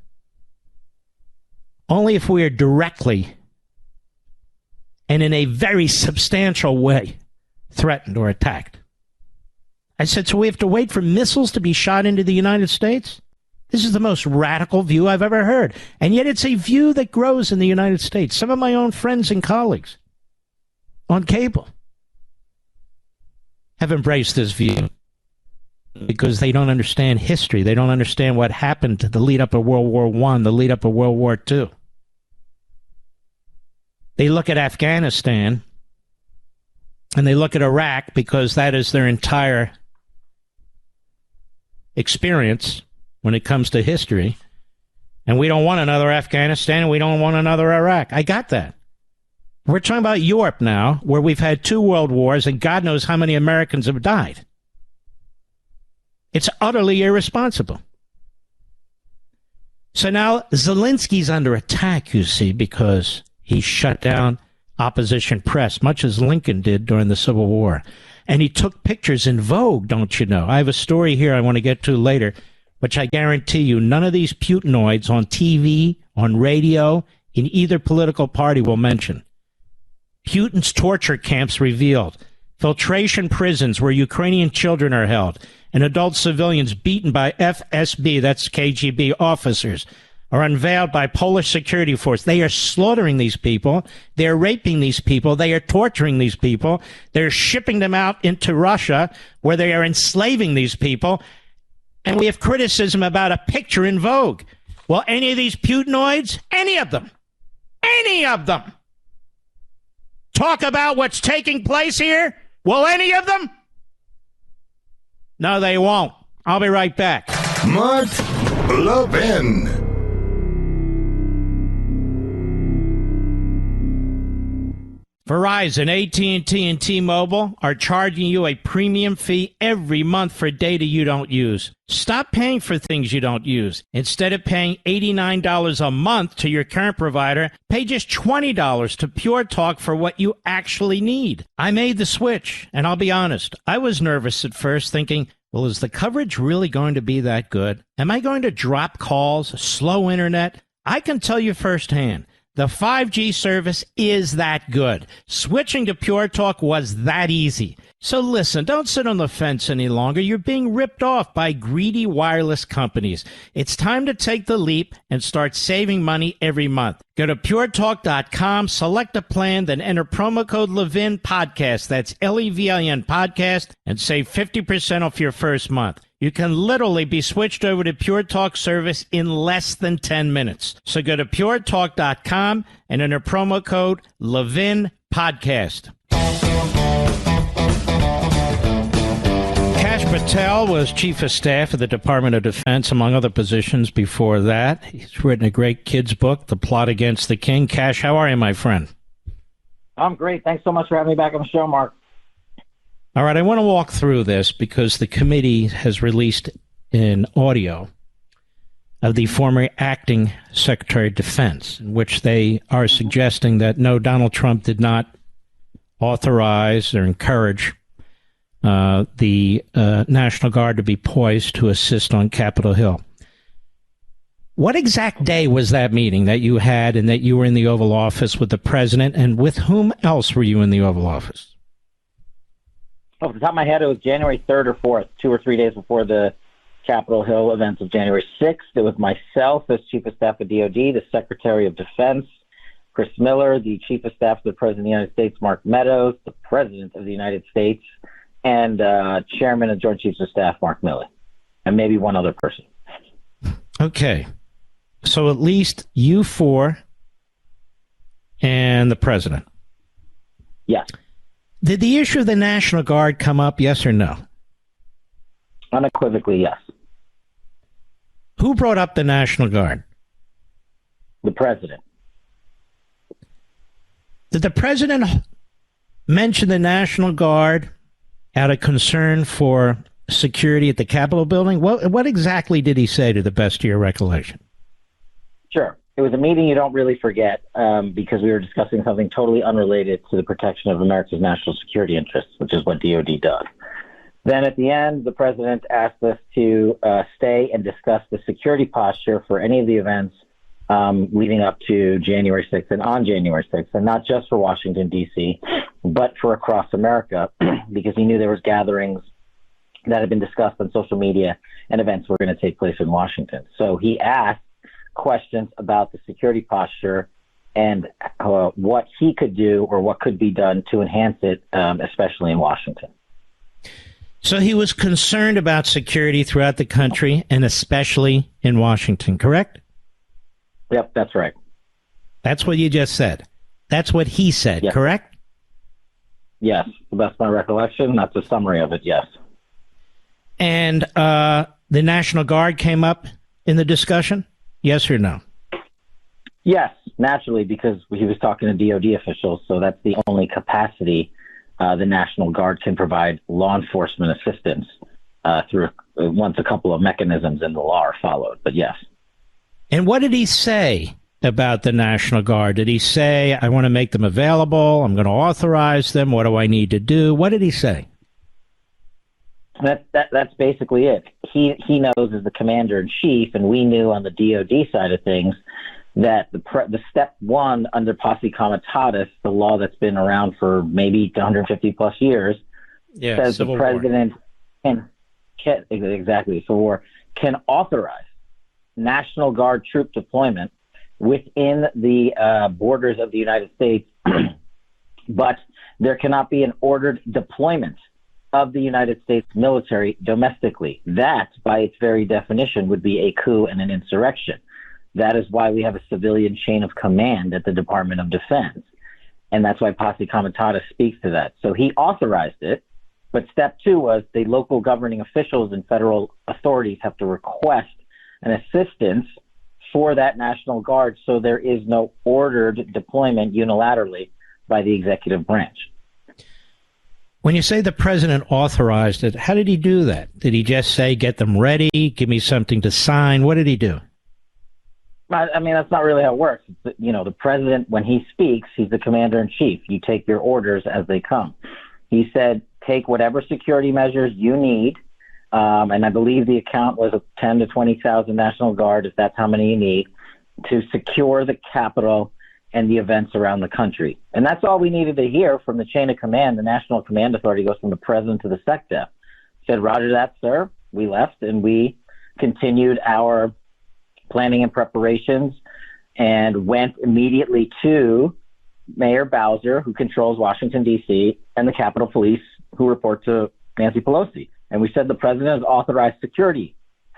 Only if we are directly and in a very substantial way threatened or attacked. I said, so we have to wait for missiles to be shot into the United States? This is the most radical view I've ever heard. And yet it's a view that grows in the United States. Some of my own friends and colleagues on cable have embraced this view because they don't understand history. They don't understand what happened to the lead up of World War I, the lead up of World War II. They look at Afghanistan and they look at Iraq because that is their entire experience when it comes to history. And we don't want another Afghanistan and we don't want another Iraq. I got that. We're talking about Europe now, where we've had 2 world wars and God knows how many Americans have died. It's utterly irresponsible. So now Zelensky's under attack, you see, because he shut down opposition press, much as Lincoln did during the Civil War. And he took pictures in Vogue, don't you know? I have a story here I want to get to later, which I guarantee you none of these Putinoids on TV, on radio, in either political party will mention. Putin's torture camps revealed. Filtration prisons where Ukrainian children are held and adult civilians beaten by FSB, that's KGB officers, are unveiled by Polish security force. They are slaughtering these people. They are raping these people. They are torturing these people. They're shipping them out into Russia where they are enslaving these people. And we have criticism about a picture in Vogue. Well, any of these Putinoids, any of them, talk about what's taking place here? Will any of them? No, they won't. I'll be right back. Mark Levin. Verizon, AT&T, and T-Mobile are charging you a premium fee every month for data you don't use. Stop paying for things you don't use. Instead of paying $89 a month to your current provider, pay just $20 to Pure Talk for what you actually need. I made the switch, and I'll be honest, I was nervous at first, thinking, well, is the coverage really going to be that good? Am I going to drop calls, slow internet? I can tell you firsthand, the 5G service is that good. Switching to Pure Talk was that easy. So listen, don't sit on the fence any longer. You're being ripped off by greedy wireless companies. It's time to take the leap and start saving money every month. Go to puretalk.com, select a plan, then enter promo code Levin Podcast. That's Levin Podcast, and save 50% off your first month. You can literally be switched over to Pure Talk service in less than 10 minutes. So go to puretalk.com and enter promo code Levin Podcast. Kash Patel was Chief of Staff of the Department of Defense, among other positions before that. He's written a great kids book, The Plot Against the King. Kash, how are you, my friend? I'm great. Thanks so much for having me back on the show, Mark. All right, I want to walk through this because the committee has released an audio of the former acting Secretary of Defense, in which they are suggesting that no, Donald Trump did not authorize or encourage the National Guard to be poised to assist on Capitol Hill. What exact day was that meeting that you had and that you were in the Oval Office with the president, and with whom else were you in the Oval Office? Off the top of my head, it was January 3rd or 4th, 2 or 3 days before the Capitol Hill events of January 6th. It was myself as Chief of Staff of DOD, the Secretary of Defense, Chris Miller, the Chief of Staff of the President of the United States, Mark Meadows, the President of the United States, and Chairman of Joint Chiefs of Staff, Mark Milley, and maybe one other person. Okay. So at least you four and the President. Yes. Did the issue of the National Guard come up, yes or no? Unequivocally, yes. Who brought up the National Guard? The President. Did the President mention the National Guard out of concern for security at the Capitol building? What exactly did he say, to the best of your recollection? Sure. It was a meeting you don't really forget because we were discussing something totally unrelated to the protection of America's national security interests, which is what DOD does. Then at the end, the president asked us to stay and discuss the security posture for any of the events leading up to January 6th and on January 6th, and not just for Washington, D.C., but for across America, because he knew there was gatherings that had been discussed on social media and events were going to take place in Washington. So he asked questions about the security posture and what he could do or what could be done to enhance it, especially in Washington. So he was concerned about security throughout the country and especially in Washington, correct? Yep, that's right. That's what you just said. That's what he said, yes. Correct? Yes, that's my recollection. That's a summary of it, yes. And the National Guard came up in the discussion? Yes or no? Yes, naturally, because he was talking to DOD officials, so that's the only capacity the National Guard can provide law enforcement assistance through once a couple of mechanisms in the law are followed, but yes. And what did he say about the National Guard? Did he say, I want to make them available, I'm going to authorize them, what do I need to do? What did he say? That's basically it. He knows as the commander-in-chief, and we knew on the DOD side of things that the step one under posse comitatus, the law that's been around for maybe 150 plus years, says the president can authorize National Guard troop deployment within the borders of the United States, but there cannot be an ordered deployment of the United States military domestically. That, by its very definition, would be a coup and an insurrection. That is why we have a civilian chain of command at the Department of Defense. And that's why posse comitatus speaks to that. So he authorized it, but step two was the local governing officials and federal authorities have to request an assistance for that National Guard, so there is no ordered deployment unilaterally by the executive branch. When you say the president authorized it, how did he do that? Did he just say, get them ready, give me something to sign? What did he do? I mean, that's not really how it works. You know, the president, when he speaks, he's the commander-in-chief. You take your orders as they come. He said, take whatever security measures you need, and I believe the account was 10 to 20,000 National Guard, if that's how many you need, to secure the Capitol and the events around the country. And that's all we needed to hear from the chain of command. The National Command Authority goes from the president to the SecDef. Said, roger that, sir. We left, and we continued our planning and preparations and went immediately to Mayor Bowser, who controls Washington, D.C., and the Capitol Police, who report to Nancy Pelosi. And we said the president has authorized security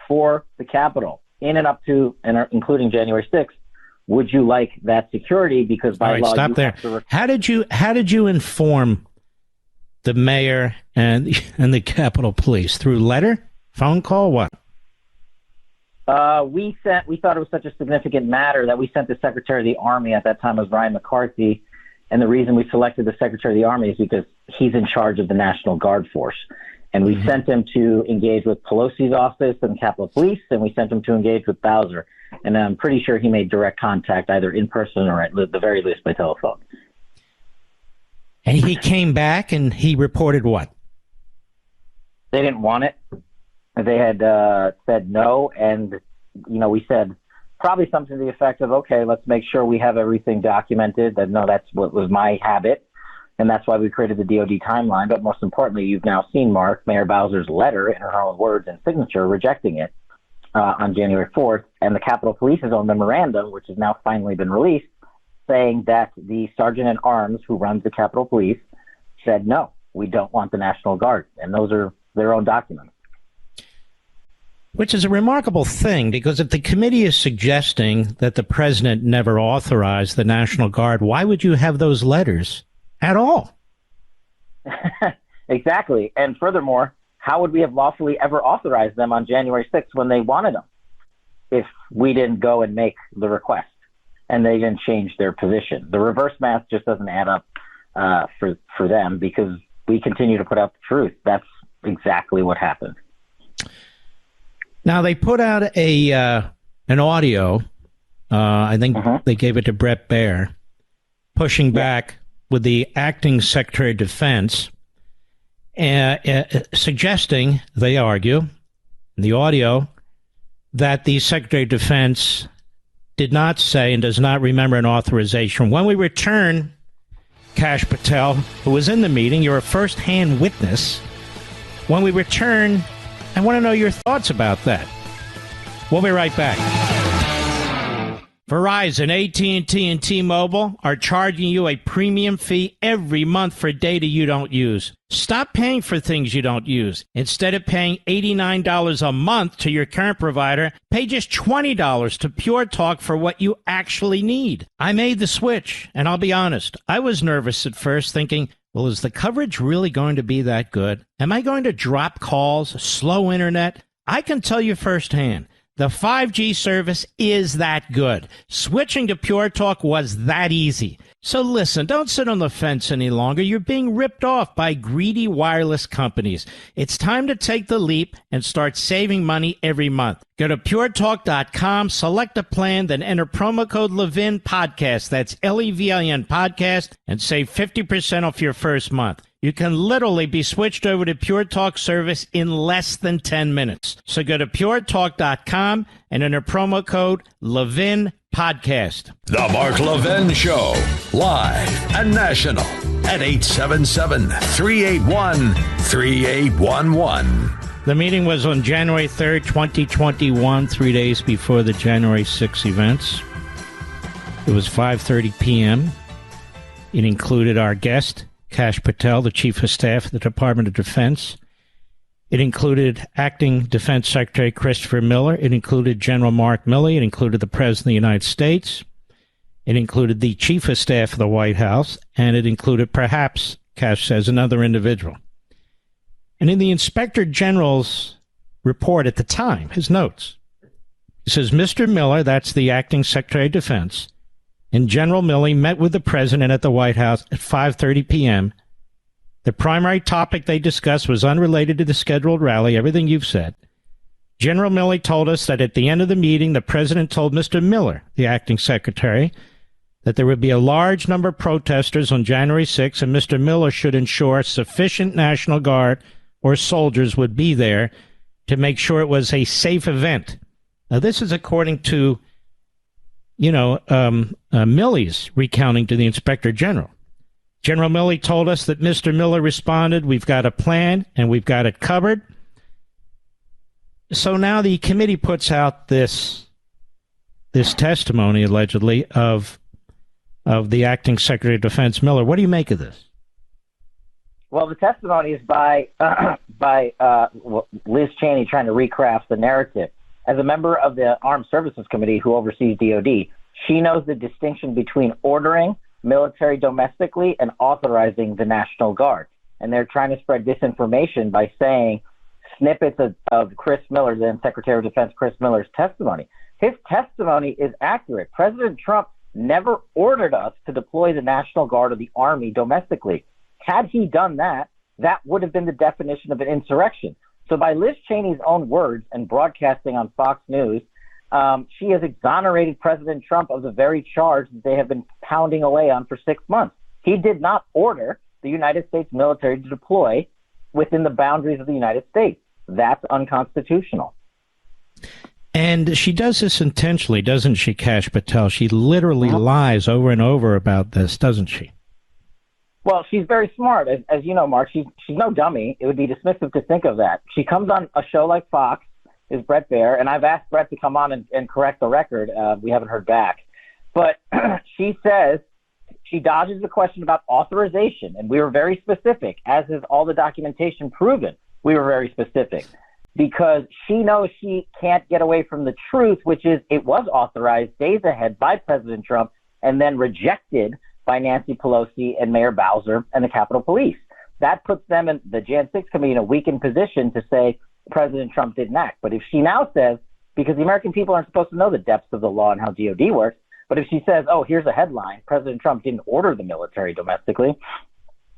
for the Capitol in and up to and including January 6th. Would you like that security? Because by law, stop you there. have to How did you inform the mayor and the Capitol Police? Through letter, phone call, what? We thought it was such a significant matter that we sent the Secretary of the Army at that time was Ryan McCarthy. And the reason we selected the Secretary of the Army is because he's in charge of the National Guard force. And we sent him to engage with Pelosi's office and Capitol Police, and we sent him to engage with Bowser. And I'm pretty sure he made direct contact either in person or at the very least by telephone. And he came back and he reported what? They didn't want it. They had said no. And, we said probably something to the effect of, okay, let's make sure we have everything documented. That no, that's what was my habit. And that's why we created the DOD timeline. But most importantly, you've now seen, Mark, Mayor Bowser's letter in her own words and signature rejecting it on January 4th. And the Capitol Police's own memorandum, which has now finally been released, saying that the sergeant at arms who runs the Capitol Police said, no, we don't want the National Guard. And those are their own documents. Which is a remarkable thing, because if the committee is suggesting that the president never authorized the National Guard, why would you have those letters at all? Exactly. And furthermore, how would we have lawfully ever authorized them on January 6th when they wanted them if we didn't go and make the request and they didn't change their position? The reverse math just doesn't add up for them because we continue to put out the truth. That's exactly what happened. Now, they put out an audio. I think they gave it to Brett Baer, pushing back with the acting Secretary of Defense, suggesting, they argue, in the audio, that the Secretary of Defense did not say and does not remember an authorization. When we return, Kash Patel, who was in the meeting, you're a first-hand witness. When we return, I want to know your thoughts about that. We'll be right back. Verizon, AT&T, and T-Mobile are charging you a premium fee every month for data you don't use. Stop paying for things you don't use. Instead of paying $89 a month to your current provider, pay just $20 to Pure Talk for what you actually need. I made the switch, and I'll be honest, I was nervous at first, thinking, well, is the coverage really going to be that good? Am I going to drop calls, slow internet? I can tell you firsthand, the 5G service is that good. Switching to Pure Talk was that easy. So listen, don't sit on the fence any longer. You're being ripped off by greedy wireless companies. It's time to take the leap and start saving money every month. Go to puretalk.com, select a plan, then enter promo code Levin Podcast. That's Levin Podcast, and save 50% off your first month. You can literally be switched over to Pure Talk service in less than 10 minutes. So go to puretalk.com and enter promo code Levin Podcast. The Mark Levin Show, live and national at 877-381-3811. The meeting was on January 3rd, 2021, 3 days before the January 6 events. It was 5:30 p.m. It included our guest, Kash Patel, the Chief of Staff of the Department of Defense. It included Acting Defense Secretary Christopher Miller. It included General Mark Milley. It included the President of the United States. It included the Chief of Staff of the White House. And it included, perhaps, Kash says, another individual. And in the Inspector General's report at the time, his notes, he says, Mr. Miller, that's the Acting Secretary of Defense, and General Milley met with the President at the White House at 5:30 p.m. The primary topic they discussed was unrelated to the scheduled rally, everything you've said. General Milley told us that at the end of the meeting, the President told Mr. Miller, the Acting Secretary, that there would be a large number of protesters on January 6th, and Mr. Miller should ensure sufficient National Guard or soldiers would be there to make sure it was a safe event. Now, this is according to Milley's recounting to the Inspector General. General Milley told us that Mr. Miller responded, we've got a plan and we've got it covered. So now the committee puts out this testimony, allegedly, of the Acting Secretary of Defense, Miller. What do you make of this? Well, the testimony is by by Liz Cheney trying to recraft the narrative. As a member of the Armed Services Committee who oversees DOD, she knows the distinction between ordering military domestically and authorizing the National Guard. And they're trying to spread disinformation by saying snippets of Chris Miller, then Secretary of Defense Chris Miller's testimony. His testimony is accurate. President Trump never ordered us to deploy the National Guard or the Army domestically. Had he done that, that would have been the definition of an insurrection. So by Liz Cheney's own words and broadcasting on Fox News, she has exonerated President Trump of the very charge that they have been pounding away on for 6 months. He did not order the United States military to deploy within the boundaries of the United States. That's unconstitutional. And she does this intentionally, doesn't she, Kash Patel? She literally lies over and over about this, doesn't she? Well, she's very smart. As you know, Mark, she's no dummy. It would be dismissive to think of that. She comes on a show like Fox, is Brett Baier, and I've asked Brett to come on and correct the record. We haven't heard back. But she says she dodges the question about authorization, and we were very specific, as is all the documentation proven. We were very specific because she knows she can't get away from the truth, which is it was authorized days ahead by President Trump and then rejected by Nancy Pelosi and Mayor Bowser and the Capitol Police. That puts them in the Jan 6 committee in a weakened position to say President Trump didn't act. But if she now says, because the American people aren't supposed to know the depths of the law and how DOD works, but if she says, oh, here's a headline, President Trump didn't order the military domestically,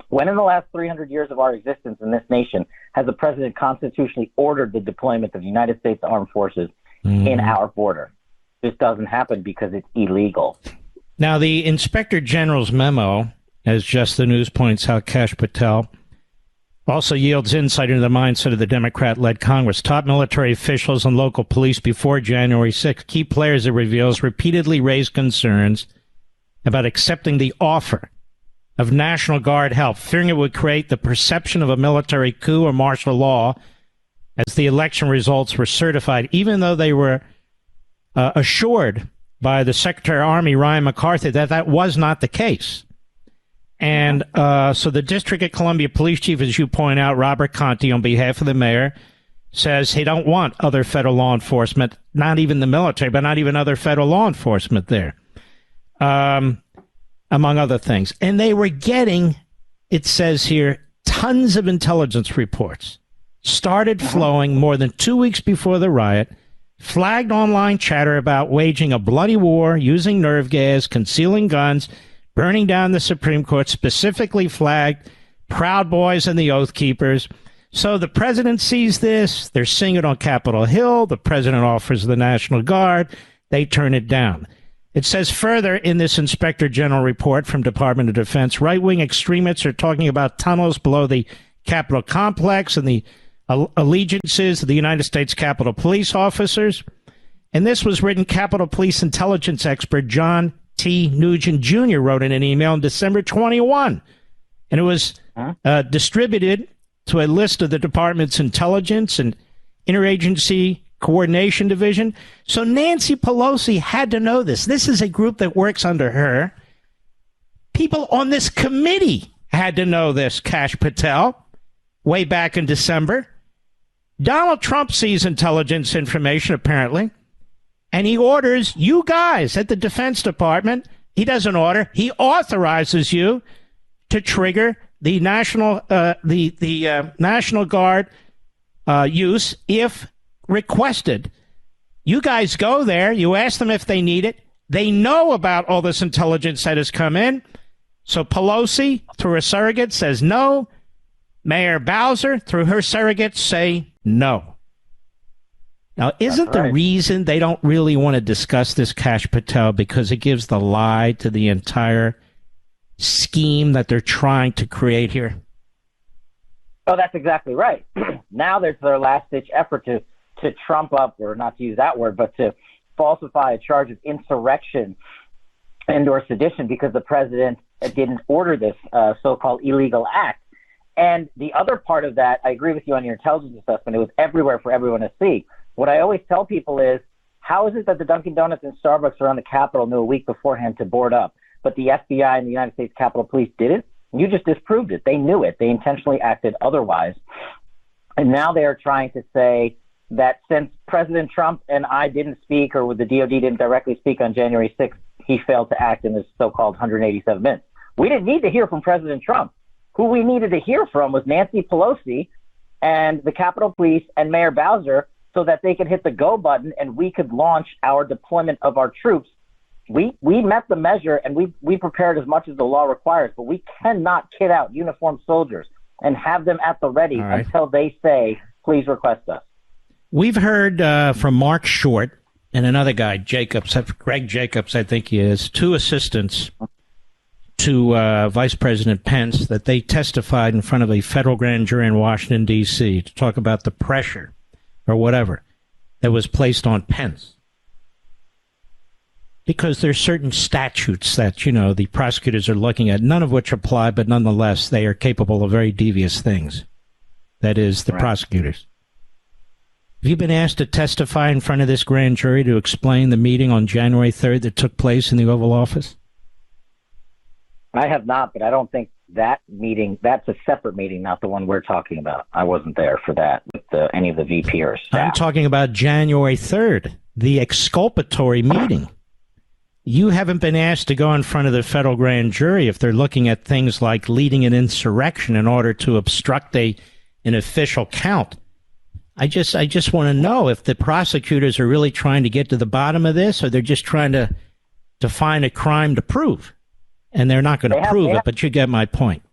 when in the last 300 years of our existence in this nation has the president constitutionally ordered the deployment of the United States Armed Forces in our border? This doesn't happen because it's illegal. Now, the Inspector General's memo, as Just the News points out, Kash Patel, also yields insight into the mindset of the Democrat-led Congress. Top military officials and local police before January 6th, key players, it reveals, repeatedly raised concerns about accepting the offer of National Guard help, fearing it would create the perception of a military coup or martial law as the election results were certified, even though they were assured by the Secretary of Army, Ryan McCarthy, that that was not the case. And so the District of Columbia Police Chief, as you point out, Robert Conte, on behalf of the mayor, says he don't want other federal law enforcement, not even the military, but not even other federal law enforcement there, among other things. And they were getting, it says here, tons of intelligence reports, started flowing more than 2 weeks before the riot, flagged online chatter about waging a bloody war, using nerve gas, concealing guns, burning down the Supreme Court, specifically flagged Proud Boys and the Oath Keepers. So the president sees this. They're seeing it on Capitol Hill. The president offers the National Guard. They turn it down. It says further in this Inspector General report from Department of Defense, right-wing extremists are talking about tunnels below the Capitol complex and the allegiances of the United States Capitol Police officers. And this was written, Capitol Police intelligence expert John T. Nugent Jr. wrote in an email on December 21. And it was distributed to a list of the department's intelligence and interagency coordination division. So Nancy Pelosi had to know this. This is a group that works under her. People on this committee had to know this, Kash Patel, way back in December. Donald Trump sees intelligence information, apparently, and he orders you guys at the Defense Department. He doesn't order. He authorizes you to trigger the National National Guard use if requested. You guys go there. You ask them if they need it. They know about all this intelligence that has come in. So Pelosi, through her surrogate, says no. Mayor Bowser, through her surrogate, say no. Now, isn't the reason they don't really want to discuss this, Kash Patel, because it gives the lie to the entire scheme that they're trying to create here? Oh, that's exactly right. Now there's their last-ditch effort to trump up, or not to use that word, but to falsify a charge of insurrection and or sedition because the president didn't order this so-called illegal act. And the other part of that, I agree with you on your intelligence assessment. It was everywhere for everyone to see. What I always tell people is, how is it that the Dunkin' Donuts and Starbucks around the Capitol knew a week beforehand to board up, but the FBI and the United States Capitol Police didn't? You just disproved it. They knew it. They intentionally acted otherwise. And now they are trying to say that since President Trump and I didn't speak, or the DOD didn't directly speak on January 6th, he failed to act in this so-called 187 minutes. We didn't need to hear from President Trump. Who we needed to hear from was Nancy Pelosi and the Capitol Police and Mayor Bowser, so that they could hit the go button and we could launch our deployment of our troops. We met the measure, and we prepared as much as the law requires, but we cannot kit out uniformed soldiers and have them at the ready until they say, please request us. We've heard from Mark Short and another guy, Greg Jacobs, I think he is, two assistants to Vice President Pence, that they testified in front of a federal grand jury in Washington, D.C. to talk about the pressure or whatever that was placed on Pence. Because there's certain statutes that, you know, the prosecutors are looking at, none of which apply, but nonetheless, they are capable of very devious things. That is, the prosecutors. Have you been asked to testify in front of this grand jury to explain the meeting on January 3rd that took place in the Oval Office? I have not, but I don't think that meeting, that's a separate meeting, not the one we're talking about. I wasn't there for that with any of the VP or staff. I'm talking about January 3rd, the exculpatory meeting. You haven't been asked to go in front of the federal grand jury if they're looking at things like leading an insurrection in order to obstruct an official count. I just want to know if the prosecutors are really trying to get to the bottom of this, or they're just trying to find a crime to prove. And they're not going to prove it, but you get my point.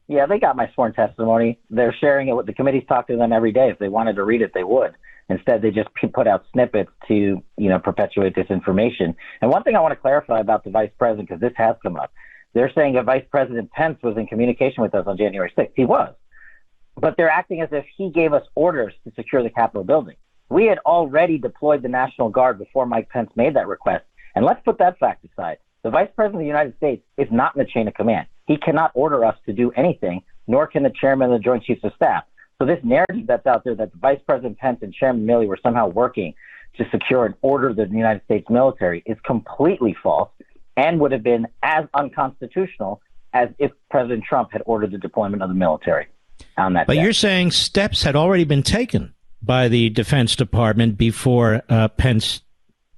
Yeah, they got my sworn testimony. They're sharing it with the committees. Talk to them every day. If they wanted to read it, they would. Instead, they just put out snippets to, perpetuate this information. And one thing I want to clarify about the vice president, because this has come up. They're saying that Vice President Pence was in communication with us on January 6th. He was. But they're acting as if he gave us orders to secure the Capitol building. We had already deployed the National Guard before Mike Pence made that request. And let's put that fact aside. The Vice President of the United States is not in the chain of command. He cannot order us to do anything, nor can the Chairman of the Joint Chiefs of Staff. So this narrative that's out there that Vice President Pence and Chairman Milley were somehow working to secure and order the United States military is completely false and would have been as unconstitutional as if President Trump had ordered the deployment of the military on that day. But you're saying steps had already been taken by the Defense Department before Pence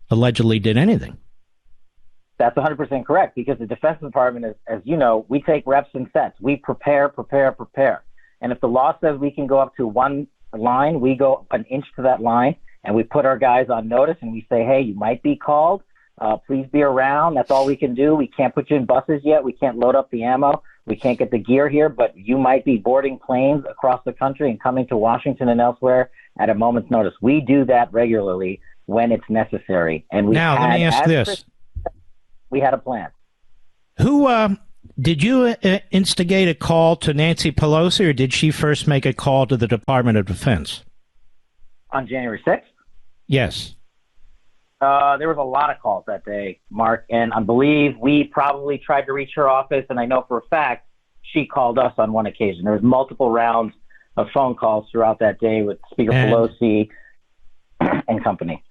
allegedly did anything. That's 100% correct, because the Defense Department, as you know, we take reps and sets. We prepare. And if the law says we can go up to one line, we go an inch to that line, and we put our guys on notice, and we say, hey, you might be called. Please be around. That's all we can do. We can't put you in buses yet. We can't load up the ammo. We can't get the gear here, but you might be boarding planes across the country and coming to Washington and elsewhere at a moment's notice. We do that regularly when it's necessary. And now, let me ask this. We had a plan. Who did you instigate a call to Nancy Pelosi, or did she first make a call to the Department of Defense? On January 6th? Yes. There was a lot of calls that day, Mark, and I believe we probably tried to reach her office, and I know for a fact she called us on one occasion. There was multiple rounds of phone calls throughout that day with Speaker Pelosi and company.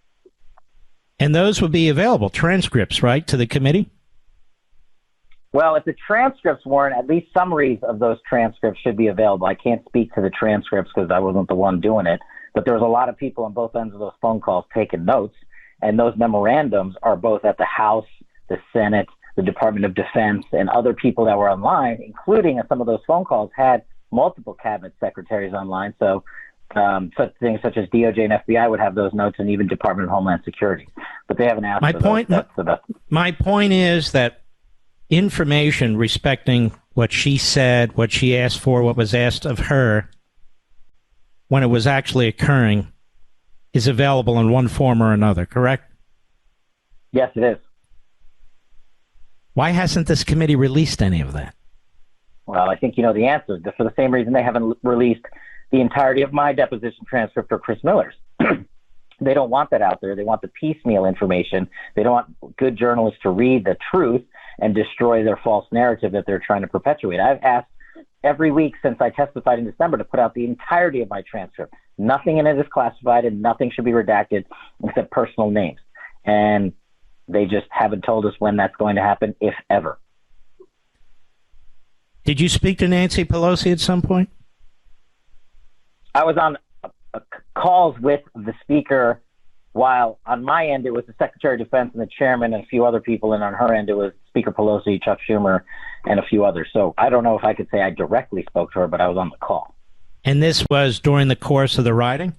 And those would be available, transcripts, right, to the committee? Well, if the transcripts weren't, at least summaries of those transcripts should be available. I can't speak to the transcripts because I wasn't the one doing it, but there was a lot of people on both ends of those phone calls taking notes, and those memorandums are both at the House, the Senate, the Department of Defense, and other people that were online, including some of those phone calls had multiple cabinet secretaries online, so such things such as DOJ and FBI would have those notes, and even Department of Homeland Security. But they haven't asked for those. My point is that information respecting what she said, what she asked for, what was asked of her when it was actually occurring is available in one form or another, correct? Yes, it is. Why hasn't this committee released any of that? Well, I think you know the answer. For the same reason they haven't released the entirety of my deposition transcript or Chris Miller's. They don't want that out there. They want the piecemeal information. They don't want good journalists to read the truth and destroy their false narrative that they're trying to perpetuate. I've asked every week since I testified in December to put out the entirety of my transcript. Nothing in it is classified, and nothing should be redacted except personal names. And they just haven't told us when that's going to happen, if ever. Did you speak to Nancy Pelosi at some point? I was on calls with the speaker, while on my end it was the Secretary of Defense and the chairman and a few other people, and on her end it was Speaker Pelosi, Chuck Schumer, and a few others. So I don't know if I could say I directly spoke to her, but I was on the call. And this was during the course of the rioting?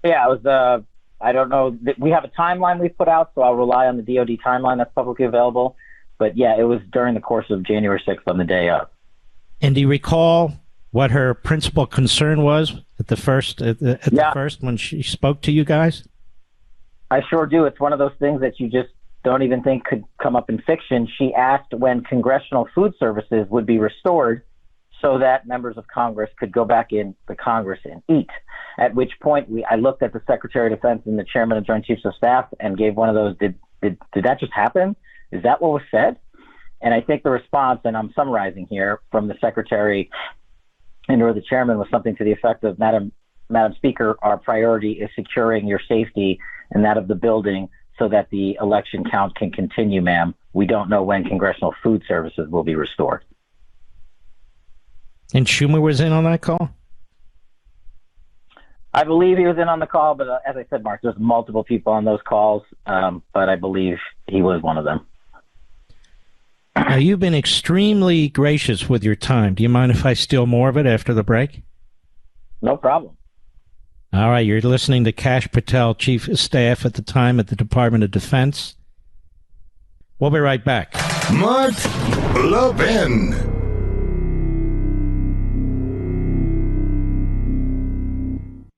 Yeah, it was. I don't know. We have a timeline we've put out, so I'll rely on the DoD timeline that's publicly available. But yeah, it was during the course of January 6th on the day of. And do you recall what her principal concern was at the first when she spoke to you guys? I sure do. It's one of those things that you just don't even think could come up in fiction. She asked when congressional food services would be restored so that members of Congress could go back in the Congress and eat. At which point I looked at the Secretary of Defense and the Chairman of Joint Chiefs of Staff and gave one of those, did that just happen? Is that what was said? And I think the response, and I'm summarizing here, from the Secretary and or the Chairman was something to the effect of, Madam Speaker, our priority is securing your safety and that of the building so that the election count can continue, ma'am. We don't know when congressional food services will be restored. And Schumer was in on that call? I believe he was in on the call, but as I said, Mark, there's multiple people on those calls, but I believe he was one of them. Now, you've been extremely gracious with your time. Do you mind if I steal more of it after the break? No problem. All right, you're listening to Kash Patel, Chief of Staff at the time at the Department of Defense. We'll be right back. Mark Levin.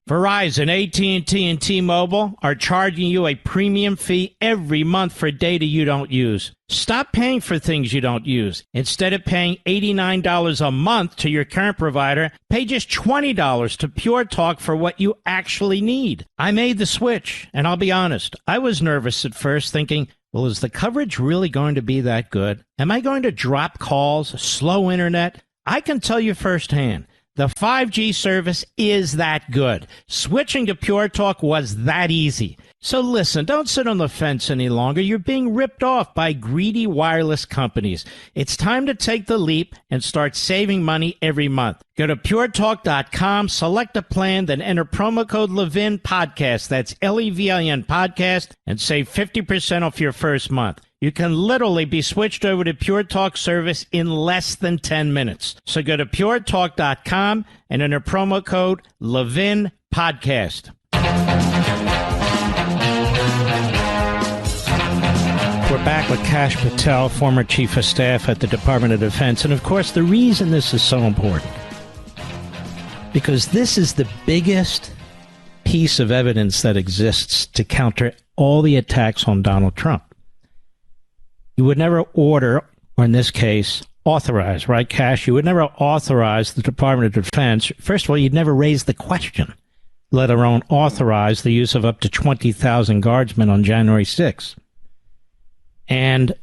Verizon, AT&T, and T-Mobile are charging you a premium fee every month for data you don't use. Stop paying for things you don't use. Instead of paying $89 a month to your current provider, pay just $20 to Pure Talk for what you actually need. I made the switch, and I'll be honest, I was nervous at first, thinking, well, is the coverage really going to be that good? Am I going to drop calls, slow internet? I can tell you firsthand, the 5G service is that good. Switching to Pure Talk was that easy. So listen, don't sit on the fence any longer. You're being ripped off by greedy wireless companies. It's time to take the leap and start saving money every month. Go to puretalk.com, select a plan, then enter promo code Levin Podcast. That's Levin Podcast, and save 50% off your first month. You can literally be switched over to Pure Talk service in less than 10 minutes. So go to puretalk.com and enter promo code Levin Podcast. We're back with Kash Patel, former Chief of Staff at the Department of Defense. And of course, the reason this is so important, because this is the biggest piece of evidence that exists to counter all the attacks on Donald Trump. You would never order, or in this case, authorize, right, Kash? You would never authorize the Department of Defense. First of all, you'd never raise the question, let alone authorize the use of up to 20,000 guardsmen on January 6th. And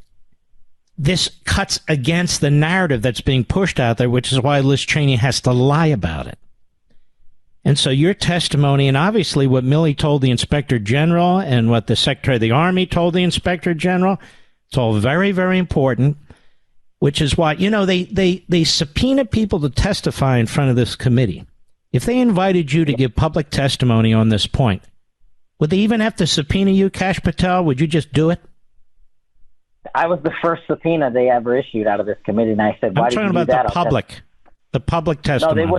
this cuts against the narrative that's being pushed out there, which is why Liz Cheney has to lie about it. And so your testimony, and obviously what Milley told the Inspector General and what the Secretary of the Army told the Inspector General, it's all very, very important, which is why, you know, they subpoena people to testify in front of this committee. If they invited you to give public testimony on this point, would they even have to subpoena you, Kash Patel? Would you just do it? I was the first subpoena they ever issued out of this committee, and I said, why did you do that? I'm talking about the public testimony. No,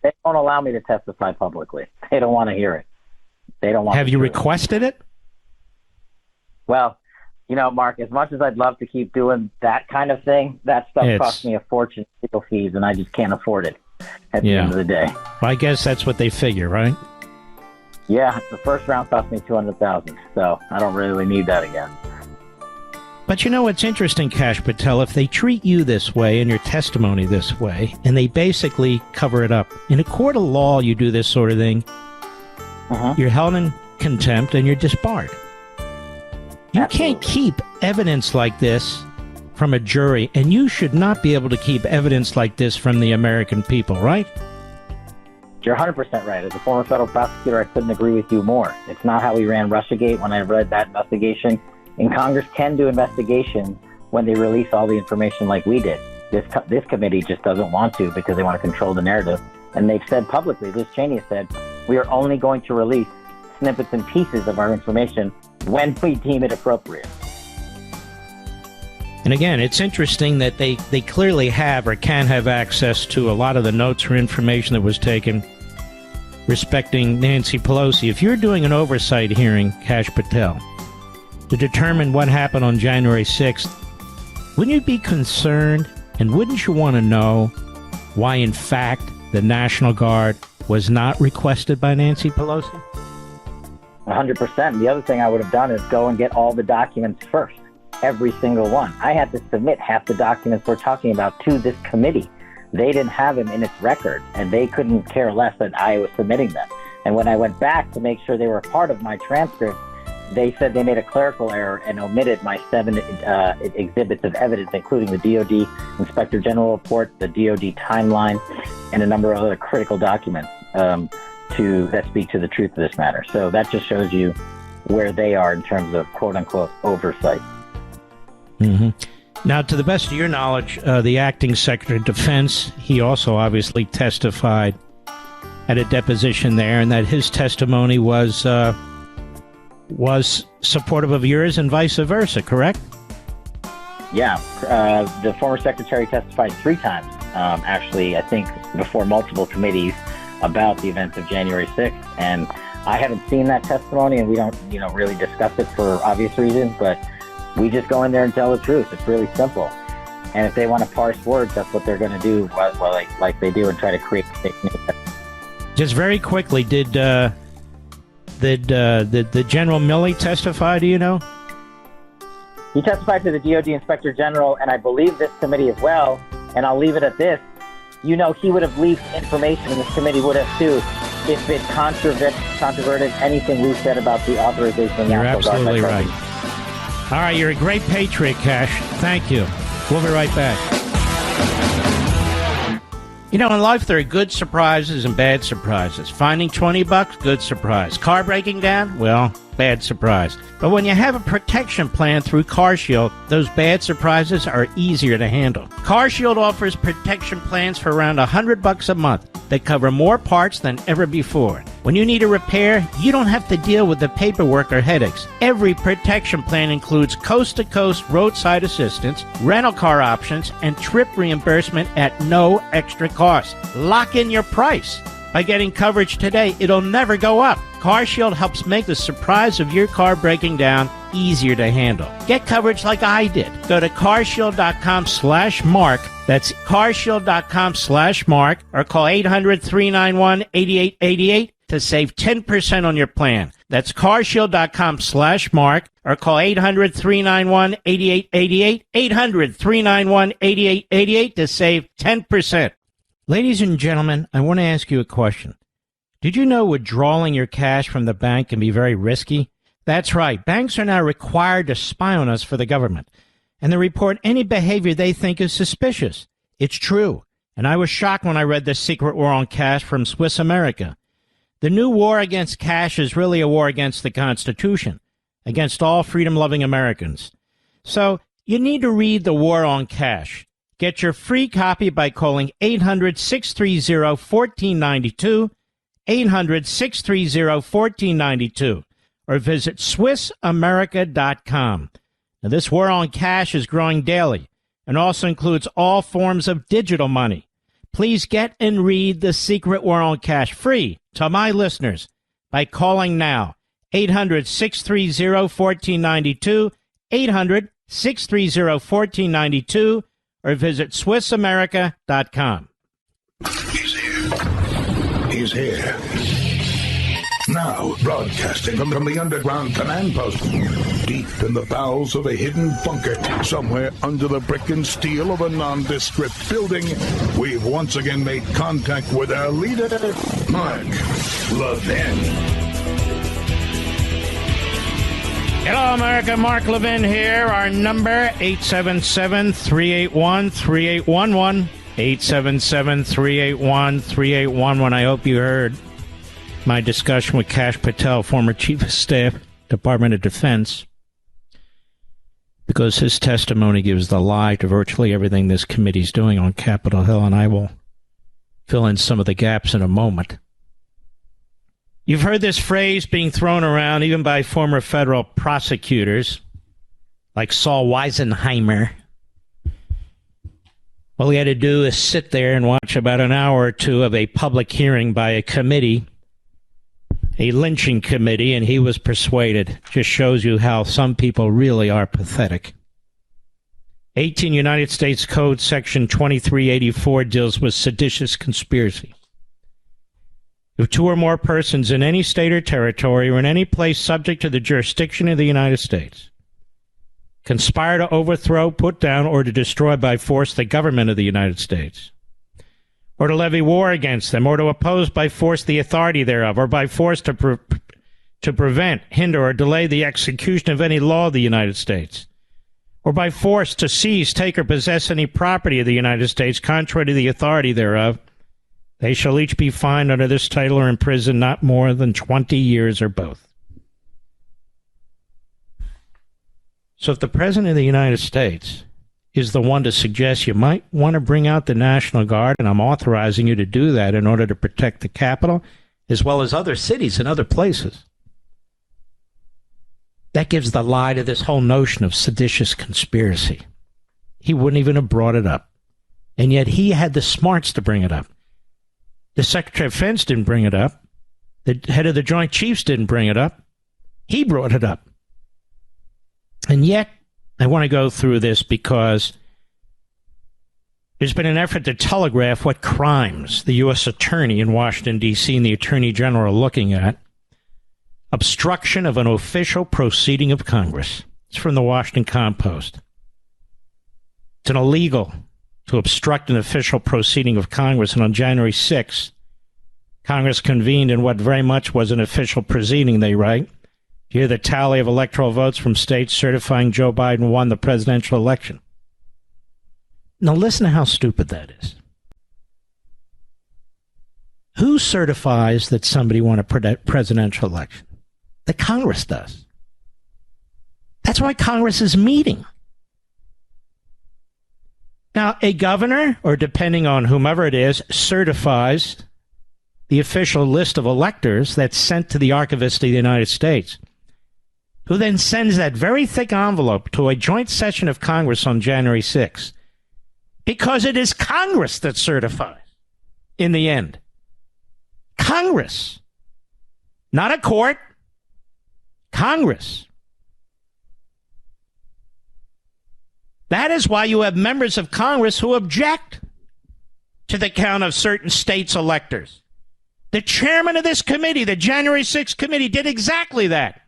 they won't allow me to testify publicly. They don't want to hear it. They don't want. Have you requested it? Well, you know, Mark, as much as I'd love to keep doing that kind of thing, that stuff costs me a fortune in legal fees, and I just can't afford it at the end of the day. Well, I guess that's what they figure, right? Yeah, the first round cost me $200,000, so I don't really need that again. But you know what's interesting, Kash Patel, if they treat you this way and your testimony this way, and they basically cover it up, in a court of law you do this sort of thing, you're held in contempt and you're disbarred. You can't keep evidence like this from a jury, and you should not be able to keep evidence like this from the American people, right? You're 100% right. As a former federal prosecutor, I couldn't agree with you more. It's not how we ran Russiagate when I read that investigation. And Congress can do investigations when they release all the information like we did. This committee just doesn't want to because they want to control the narrative And they've said publicly, Liz Cheney has said, we are only going to release snippets and pieces of our information when we deem it appropriate. And again, it's interesting that they clearly have or can have access to a lot of the notes or information that was taken respecting Nancy Pelosi. If you're doing an oversight hearing, Kash Patel, to determine what happened on January 6th, wouldn't you be concerned and wouldn't you want to know why, in fact, the National Guard was not requested by Nancy Pelosi? 100%. The other thing I would have done is go and get all the documents first, every single one. I had to submit half the documents we're talking about to this committee. They didn't have them in its record, and they couldn't care less that I was submitting them. And when I went back to make sure they were part of my transcript, they said they made a clerical error and omitted my 7 exhibits of evidence, including the DOD Inspector General report, the DOD timeline, and a number of other critical documents that speak to the truth of this matter. So that just shows you where they are in terms of quote-unquote oversight. Mm-hmm. Now, to the best of your knowledge, the acting Secretary of Defense, he also obviously testified at a deposition there, and that his testimony was supportive of yours and vice versa, correct? Yeah, the former secretary testified 3 times, actually, I think, before multiple committees about the events of January 6th. And I haven't seen that testimony, and we don't, really discuss it for obvious reasons, but we just go in there and tell the truth. It's really simple. And if they want to parse words, that's what they're going to do, like they do, and try to create fake news. Just very quickly, did General Milley testify, do you know? He testified to the DOD Inspector General, and I believe this committee as well, and I'll leave it at this. He would have leaked information, and this committee would have too, if it controverted anything we said about the authorization of the National Guard. You're absolutely right. All right, you're a great patriot, Kash. Thank you. We'll be right back. In life, there are good surprises and bad surprises. Finding $20, good surprise. Car breaking down? Well, bad surprise. But when you have a protection plan through CarShield, those bad surprises are easier to handle. CarShield offers protection plans for around $100 a month that cover more parts than ever before. When you need a repair, you don't have to deal with the paperwork or headaches. Every protection plan includes coast-to-coast roadside assistance, rental car options, and trip reimbursement at no extra cost. Lock in your price. By getting coverage today, it'll never go up. CarShield helps make the surprise of your car breaking down easier to handle. Get coverage like I did. Go to carshield.com/mark. That's carshield.com/mark, or call 800-391-8888 to save 10% on your plan. That's carshield.com/mark, or call 800-391-8888, 800-391-8888 to save 10%. Ladies and gentlemen, I want to ask you a question. Did you know withdrawing your cash from the bank can be very risky? That's right. Banks are now required to spy on us for the government, and they report any behavior they think is suspicious. It's true, and I was shocked when I read The Secret War on Cash from Swiss America. The new war against cash is really a war against the Constitution, against all freedom-loving Americans. So you need to read The War on Cash. Get your free copy by calling 800-630-1492, 800-630-1492, or visit SwissAmerica.com. Now, this war on cash is growing daily and also includes all forms of digital money. Please get and read The Secret War on Cash free to my listeners by calling now, 800-630-1492, 800-630-1492, or visit SwissAmerica.com. He's here. Now, broadcasting from the underground command post, deep in the bowels of a hidden bunker, somewhere under the brick and steel of a nondescript building, we've once again made contact with our leader, Mark Levin. Hello, America. Mark Levin here. Our number, 877-381-3811. 877-381-3811. I hope you heard my discussion with Kash Patel, former Chief of Staff, Department of Defense, because his testimony gives the lie to virtually everything this committee's doing on Capitol Hill, and I will fill in some of the gaps in a moment. You've heard this phrase being thrown around even by former federal prosecutors like Saul Weisenheimer. All he had to do is sit there and watch about an hour or two of a public hearing by a committee, a lynching committee, and he was persuaded. Just shows you how some people really are pathetic. 18 United States Code Section 2384 deals with seditious conspiracy. If two or more persons in any state or territory or in any place subject to the jurisdiction of the United States conspire to overthrow, put down, or to destroy by force the government of the United States, or to levy war against them, or to oppose by force the authority thereof, or by force to prevent, hinder, or delay the execution of any law of the United States, or by force to seize, take, or possess any property of the United States contrary to the authority thereof, they shall each be fined under this title or imprisoned not more than 20 years or both. So if the President of the United States is the one to suggest you might want to bring out the National Guard, and I'm authorizing you to do that in order to protect the Capitol, as well as other cities and other places, that gives the lie to this whole notion of seditious conspiracy. He wouldn't even have brought it up. And yet he had the smarts to bring it up. The Secretary of Defense didn't bring it up. The head of the Joint Chiefs didn't bring it up. He brought it up. And yet, I want to go through this because there's been an effort to telegraph what crimes the U.S. Attorney in Washington, D.C. and the Attorney General are looking at. Obstruction of an official proceeding of Congress. It's from the Washington Compost. It's an illegal to obstruct an official proceeding of Congress, and on January 6th, Congress convened in what very much was an official proceeding, they write. Hear the tally of electoral votes from states certifying Joe Biden won the presidential election. Now listen to how stupid that is. Who certifies that somebody won a presidential election? The Congress does. That's why Congress is meeting. Now, a governor, or depending on whomever it is, certifies the official list of electors that's sent to the Archivist of the United States, who then sends that very thick envelope to a joint session of Congress on January 6th, because it is Congress that certifies in the end. Congress. Not a court. Congress. That is why you have members of Congress who object to the count of certain states' electors. The chairman of this committee, the January 6th committee, did exactly that.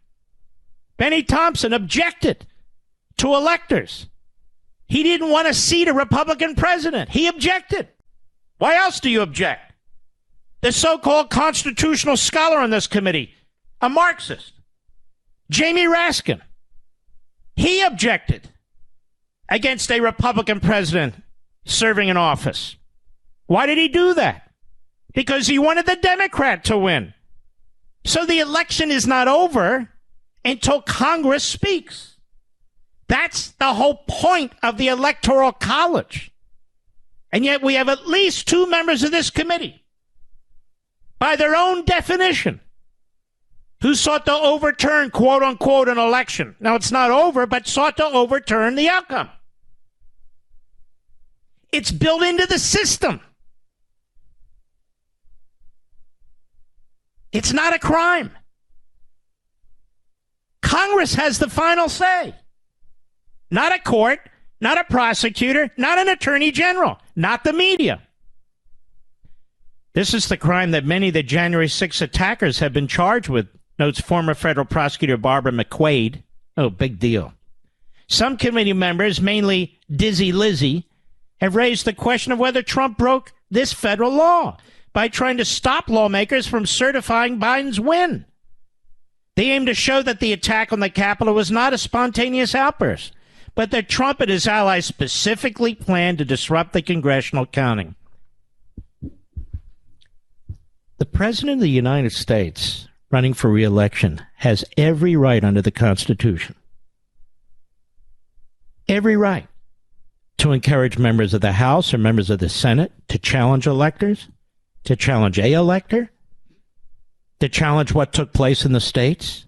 Benny Thompson objected to electors. He didn't want to seat a Republican president. He objected. Why else do you object? The so-called constitutional scholar on this committee, a Marxist, Jamie Raskin, he objected against a Republican president serving in office. Why did he do that? Because he wanted the Democrat to win. So the election is not over until Congress speaks. That's the whole point of the Electoral College. And yet we have at least two members of this committee, by their own definition, who sought to overturn, quote unquote, an election. Now, it's not over, but sought to overturn the outcome. It's built into the system. It's not a crime. Congress has the final say. Not a court, not a prosecutor, not an attorney general, not the media. This is the crime that many of the January 6 attackers have been charged with, notes former federal prosecutor Barbara McQuaid. Oh, big deal. Some committee members, mainly Dizzy Lizzy, have raised the question of whether Trump broke this federal law by trying to stop lawmakers from certifying Biden's win. They aim to show that the attack on the Capitol was not a spontaneous outburst, but that Trump and his allies specifically planned to disrupt the congressional counting. The President of the United States, running for re-election, has every right under the Constitution, every right, to encourage members of the House or members of the Senate to challenge electors, To challenge a elector? To challenge what took place in the states?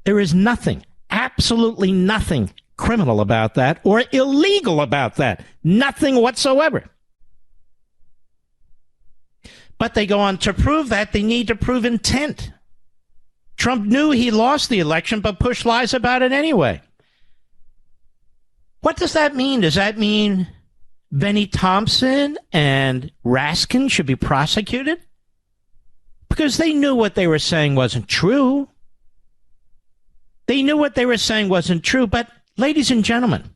There is nothing, absolutely nothing criminal about that or illegal about that. Nothing whatsoever. But they go on to prove that they need to prove intent. Trump knew he lost the election, but pushed lies about it anyway. What does that mean? Does that mean Benny Thompson and Raskin should be prosecuted? Because they knew what they were saying wasn't true. They knew what they were saying wasn't true. But, ladies and gentlemen,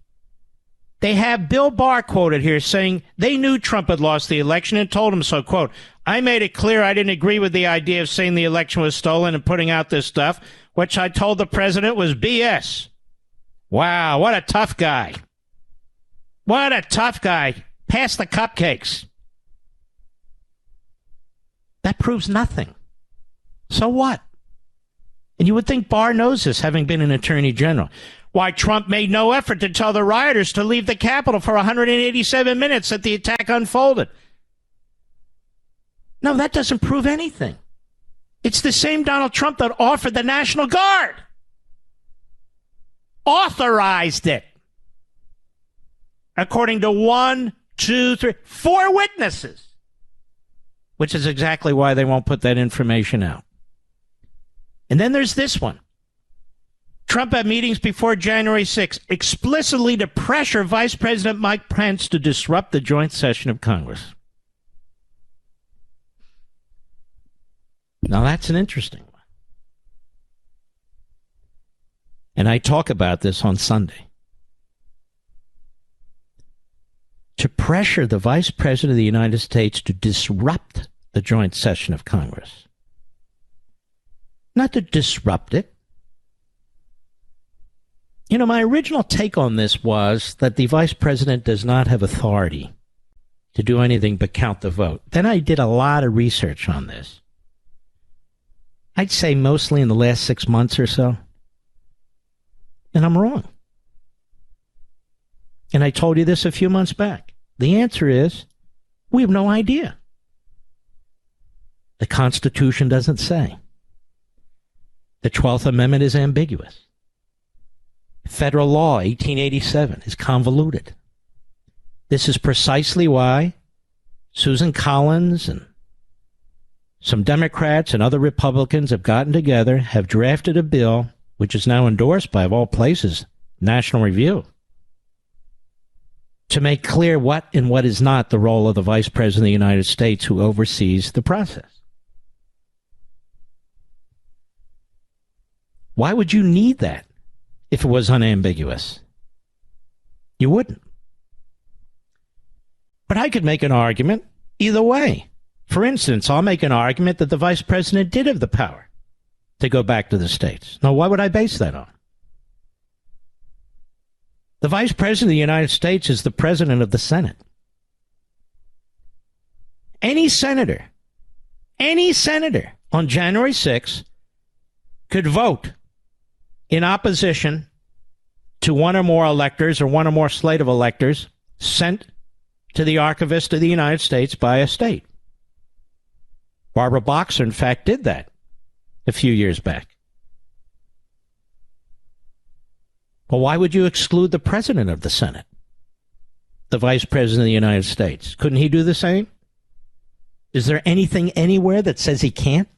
they have Bill Barr quoted here saying they knew Trump had lost the election and told him so. Quote, I made it clear I didn't agree with the idea of saying the election was stolen and putting out this stuff, which I told the president was BS. Wow, what a tough guy. What a tough guy. Pass the cupcakes. That proves nothing. So what? And you would think Barr knows this, having been an attorney general. Why Trump made no effort to tell the rioters to leave the Capitol for 187 minutes that the attack unfolded. No, that doesn't prove anything. It's the same Donald Trump that offered the National Guard. Authorized it. According to 1, 2, 3, 4 witnesses. Which is exactly why they won't put that information out. And then there's this one. Trump had meetings before January 6th explicitly to pressure Vice President Mike Pence to disrupt the joint session of Congress. Now that's an interesting one. And I talk about this on Sunday. To pressure the Vice President of the United States to disrupt the joint session of Congress. Not to disrupt it. You know, my original take on this was that the Vice President does not have authority to do anything but count the vote. Then I did a lot of research on this. I'd say mostly in the last 6 months or so. And I'm wrong. And I told you this a few months back. The answer is, we have no idea. The Constitution doesn't say. The 12th Amendment is ambiguous. Federal law, 1887, is convoluted. This is precisely why Susan Collins and some Democrats and other Republicans have gotten together, have drafted a bill, which is now endorsed by, of all places, National Review, to make clear what and what is not the role of the Vice President of the United States who oversees the process. Why would you need that if it was unambiguous? You wouldn't. But I could make an argument either way. For instance, I'll make an argument that the Vice President did have the power to go back to the states. Now, why would I base that on? The Vice President of the United States is the President of the Senate. Any senator on January 6th could vote in opposition to one or more electors or one or more slate of electors sent to the Archivist of the United States by a state. Barbara Boxer, in fact, did that a few years back. Well, why would you exclude the President of the Senate, the Vice President of the United States? Couldn't he do the same? Is there anything anywhere that says he can't?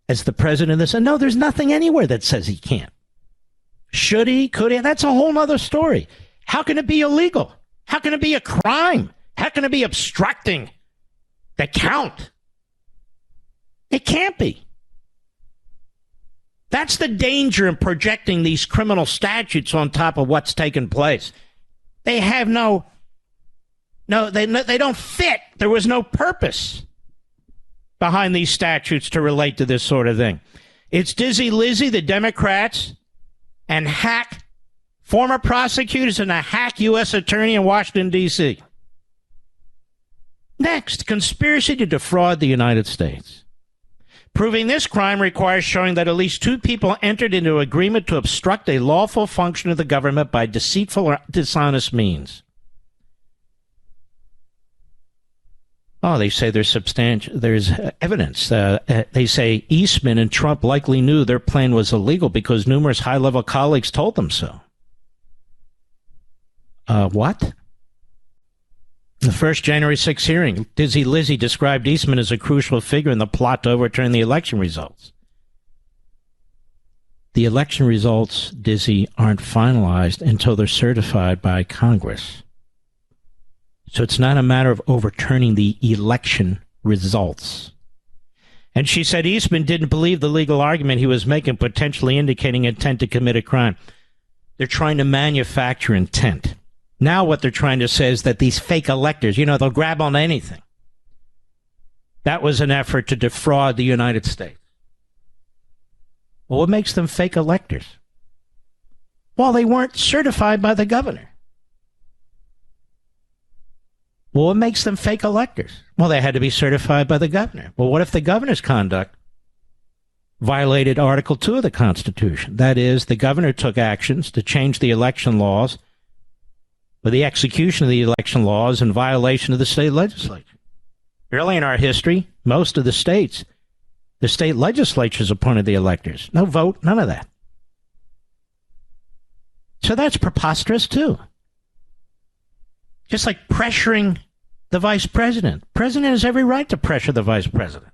As the President of the Senate? No, there's nothing anywhere that says he can't. Should he? Could he? That's a whole other story. How can it be illegal? How can it be a crime? How can it be obstructing the count? It can't be. That's the danger in projecting these criminal statutes on top of what's taken place. They have they don't fit. There was no purpose behind these statutes to relate to this sort of thing. It's Dizzy Lizzy, the Democrats, and hack former prosecutors and a hack U.S. attorney in Washington, D.C. Next, conspiracy to defraud the United States. Proving this crime requires showing that at least two people entered into agreement to obstruct a lawful function of the government by deceitful or dishonest means. Oh, they say there's evidence. They say Eastman and Trump likely knew their plan was illegal because numerous high-level colleagues told them so. What? The first January 6 hearing, Dizzy Lizzie described Eastman as a crucial figure in the plot to overturn the election results. The election results, Dizzy, aren't finalized until they're certified by Congress. So it's not a matter of overturning the election results. And she said Eastman didn't believe the legal argument he was making, potentially indicating intent to commit a crime. They're trying to manufacture intent. Now what they're trying to say is that these fake electors, they'll grab on anything. That was an effort to defraud the United States. Well, what makes them fake electors? Well, they weren't certified by the governor. Well, what makes them fake electors? Well, they had to be certified by the governor. Well, what if the governor's conduct violated Article 2 of the Constitution? That is, the governor took actions to change the election laws, but the execution of the election laws in violation of the state legislature. Early in our history, most of the states, the state legislatures appointed the electors. No vote, none of that. So that's preposterous, too. Just like pressuring the vice president. President has every right to pressure the vice president.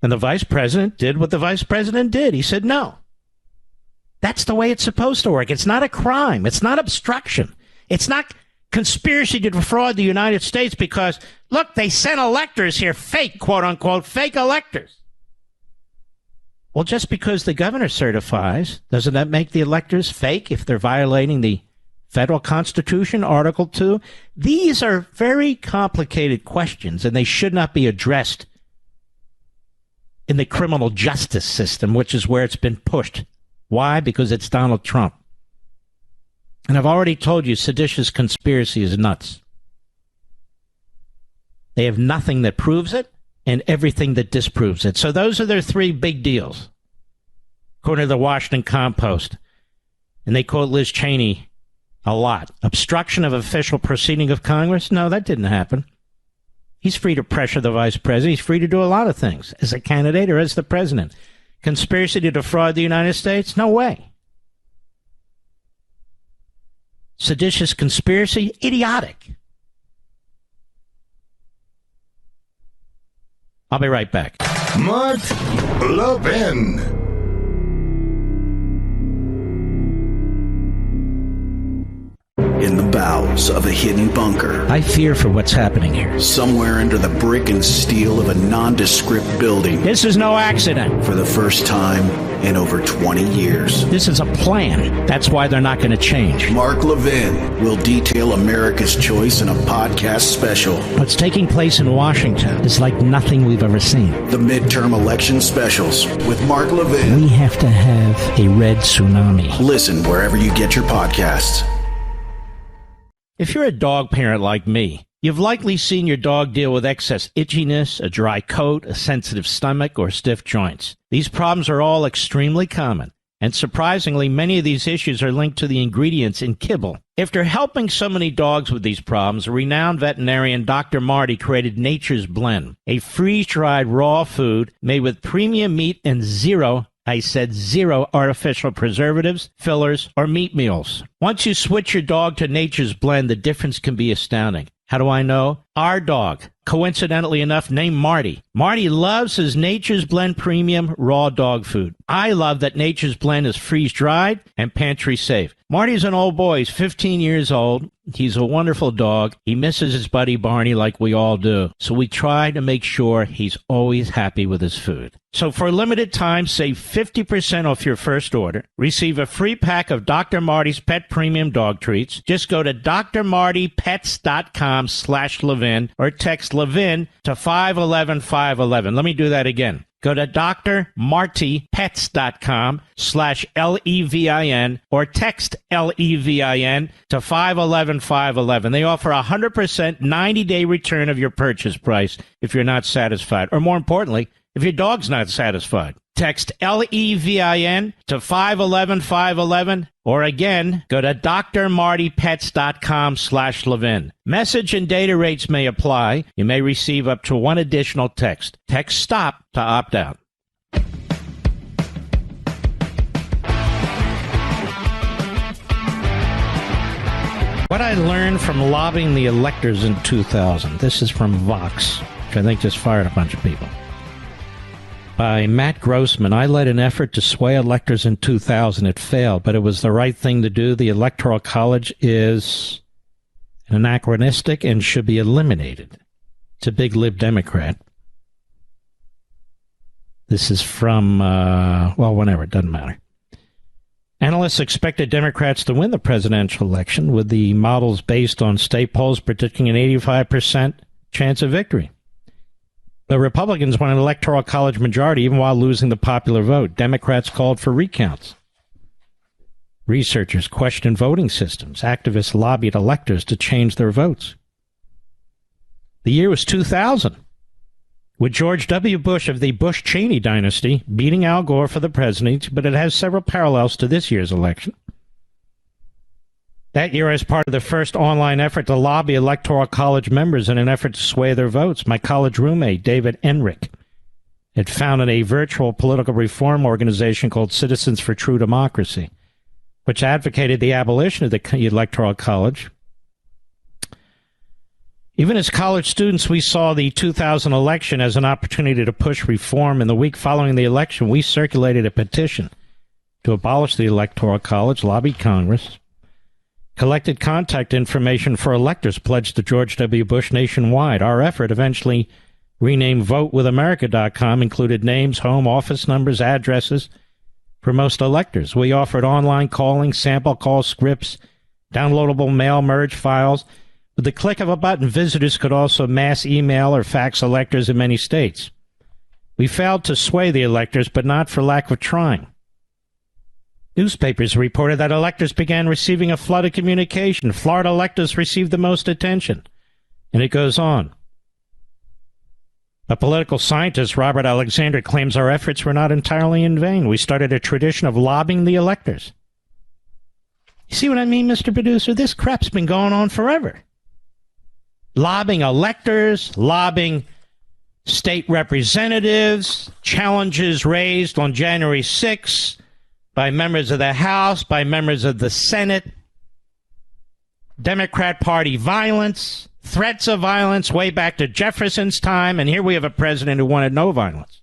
And the vice president did what the vice president did. He said no. That's the way it's supposed to work. It's not a crime. It's not obstruction. It's not conspiracy to defraud the United States because, look, they sent electors here, fake, quote unquote, fake electors. Well, just because the governor certifies, doesn't that make the electors fake if they're violating the federal Constitution, Article 2? These are very complicated questions, and they should not be addressed in the criminal justice system, which is where it's been pushed. Why? Because it's Donald Trump. And I've already told you, seditious conspiracy is nuts. They have nothing that proves it and everything that disproves it. So those are their three big deals, according to the Washington Compost. And they quote Liz Cheney a lot. Obstruction of official proceeding of Congress? No, that didn't happen. He's free to pressure the vice president. He's free to do a lot of things as a candidate or as the president. Conspiracy to defraud the United States? No way. Seditious conspiracy? Idiotic. I'll be right back. Mark Levin. In the bowels of a hidden bunker. I fear for what's happening here. Somewhere under the brick and steel of a nondescript building. This is no accident. For the first time in over 20 years. This is a plan. That's why they're not going to change. Mark Levin will detail America's choice in a podcast special. What's taking place in Washington is like nothing we've ever seen. The midterm election specials with Mark Levin. We have to have a red tsunami. Listen wherever you get your podcasts. If you're a dog parent like me, you've likely seen your dog deal with excess itchiness, a dry coat, a sensitive stomach, or stiff joints. These problems are all extremely common, and surprisingly, many of these issues are linked to the ingredients in kibble. After helping so many dogs with these problems, renowned veterinarian Dr. Marty created Nature's Blend, a freeze-dried raw food made with premium meat and zero artificial preservatives, fillers, or meat meals. Once you switch your dog to Nature's Blend, the difference can be astounding. How do I know? Our dog, coincidentally enough, named Marty. Marty loves his Nature's Blend premium raw dog food. I love that Nature's Blend is freeze-dried and pantry safe. Marty's an old boy. He's 15 years old. He's a wonderful dog. He misses his buddy Barney like we all do. So we try to make sure he's always happy with his food. So for a limited time, save 50% off your first order. Receive a free pack of Dr. Marty's Pet Premium Dog Treats. Just go to drmartypets.com/Levin or text Levin to 511-511. Let me do that again. Go to drmartypets.com/Levin or text Levin to 511-511. They offer a 100% 90-day return of your purchase price if you're not satisfied. Or more importantly, if your dog's not satisfied. Text LEVIN to 511-511, or again, go to drmartypets.com/Levin. Message and data rates may apply. You may receive up to one additional text. Text STOP to opt out. What I learned from lobbying the electors in 2000. This is from Vox, which I think just fired a bunch of people. By Matt Grossman. I led an effort to sway electors in 2000. It failed, but it was the right thing to do. The Electoral College is anachronistic and should be eliminated. It's a big lib Democrat. This is from, whenever, it doesn't matter. Analysts expected Democrats to win the presidential election, with the models based on state polls predicting an 85% chance of victory. The Republicans won an electoral college majority even while losing the popular vote. Democrats called for recounts. Researchers questioned voting systems. Activists lobbied electors to change their votes. The year was 2000, with George W. Bush of the Bush-Cheney dynasty beating Al Gore for the presidency, but it has several parallels to this year's election. That year, as part of the first online effort to lobby Electoral College members in an effort to sway their votes, my college roommate, David Enrick, had founded a virtual political reform organization called Citizens for True Democracy, which advocated the abolition of the Electoral College. Even as college students, we saw the 2000 election as an opportunity to push reform. In the week following the election, we circulated a petition to abolish the Electoral College, lobbied Congress, collected contact information for electors pledged to George W. Bush nationwide. Our effort, eventually renamed VoteWithAmerica.com, included names, home, office numbers, addresses for most electors. We offered online calling, sample call scripts, downloadable mail merge files. With the click of a button, visitors could also mass email or fax electors in many states. We failed to sway the electors, but not for lack of trying. Newspapers reported that electors began receiving a flood of communication. Florida electors received the most attention. And it goes on. A political scientist, Robert Alexander, claims our efforts were not entirely in vain. We started a tradition of lobbying the electors. You see what I mean, Mr. Producer? This crap's been going on forever. Lobbying electors, lobbying state representatives, challenges raised on January 6th by members of the House, by members of the Senate, Democrat Party violence, threats of violence way back to Jefferson's time, and here we have a president who wanted no violence.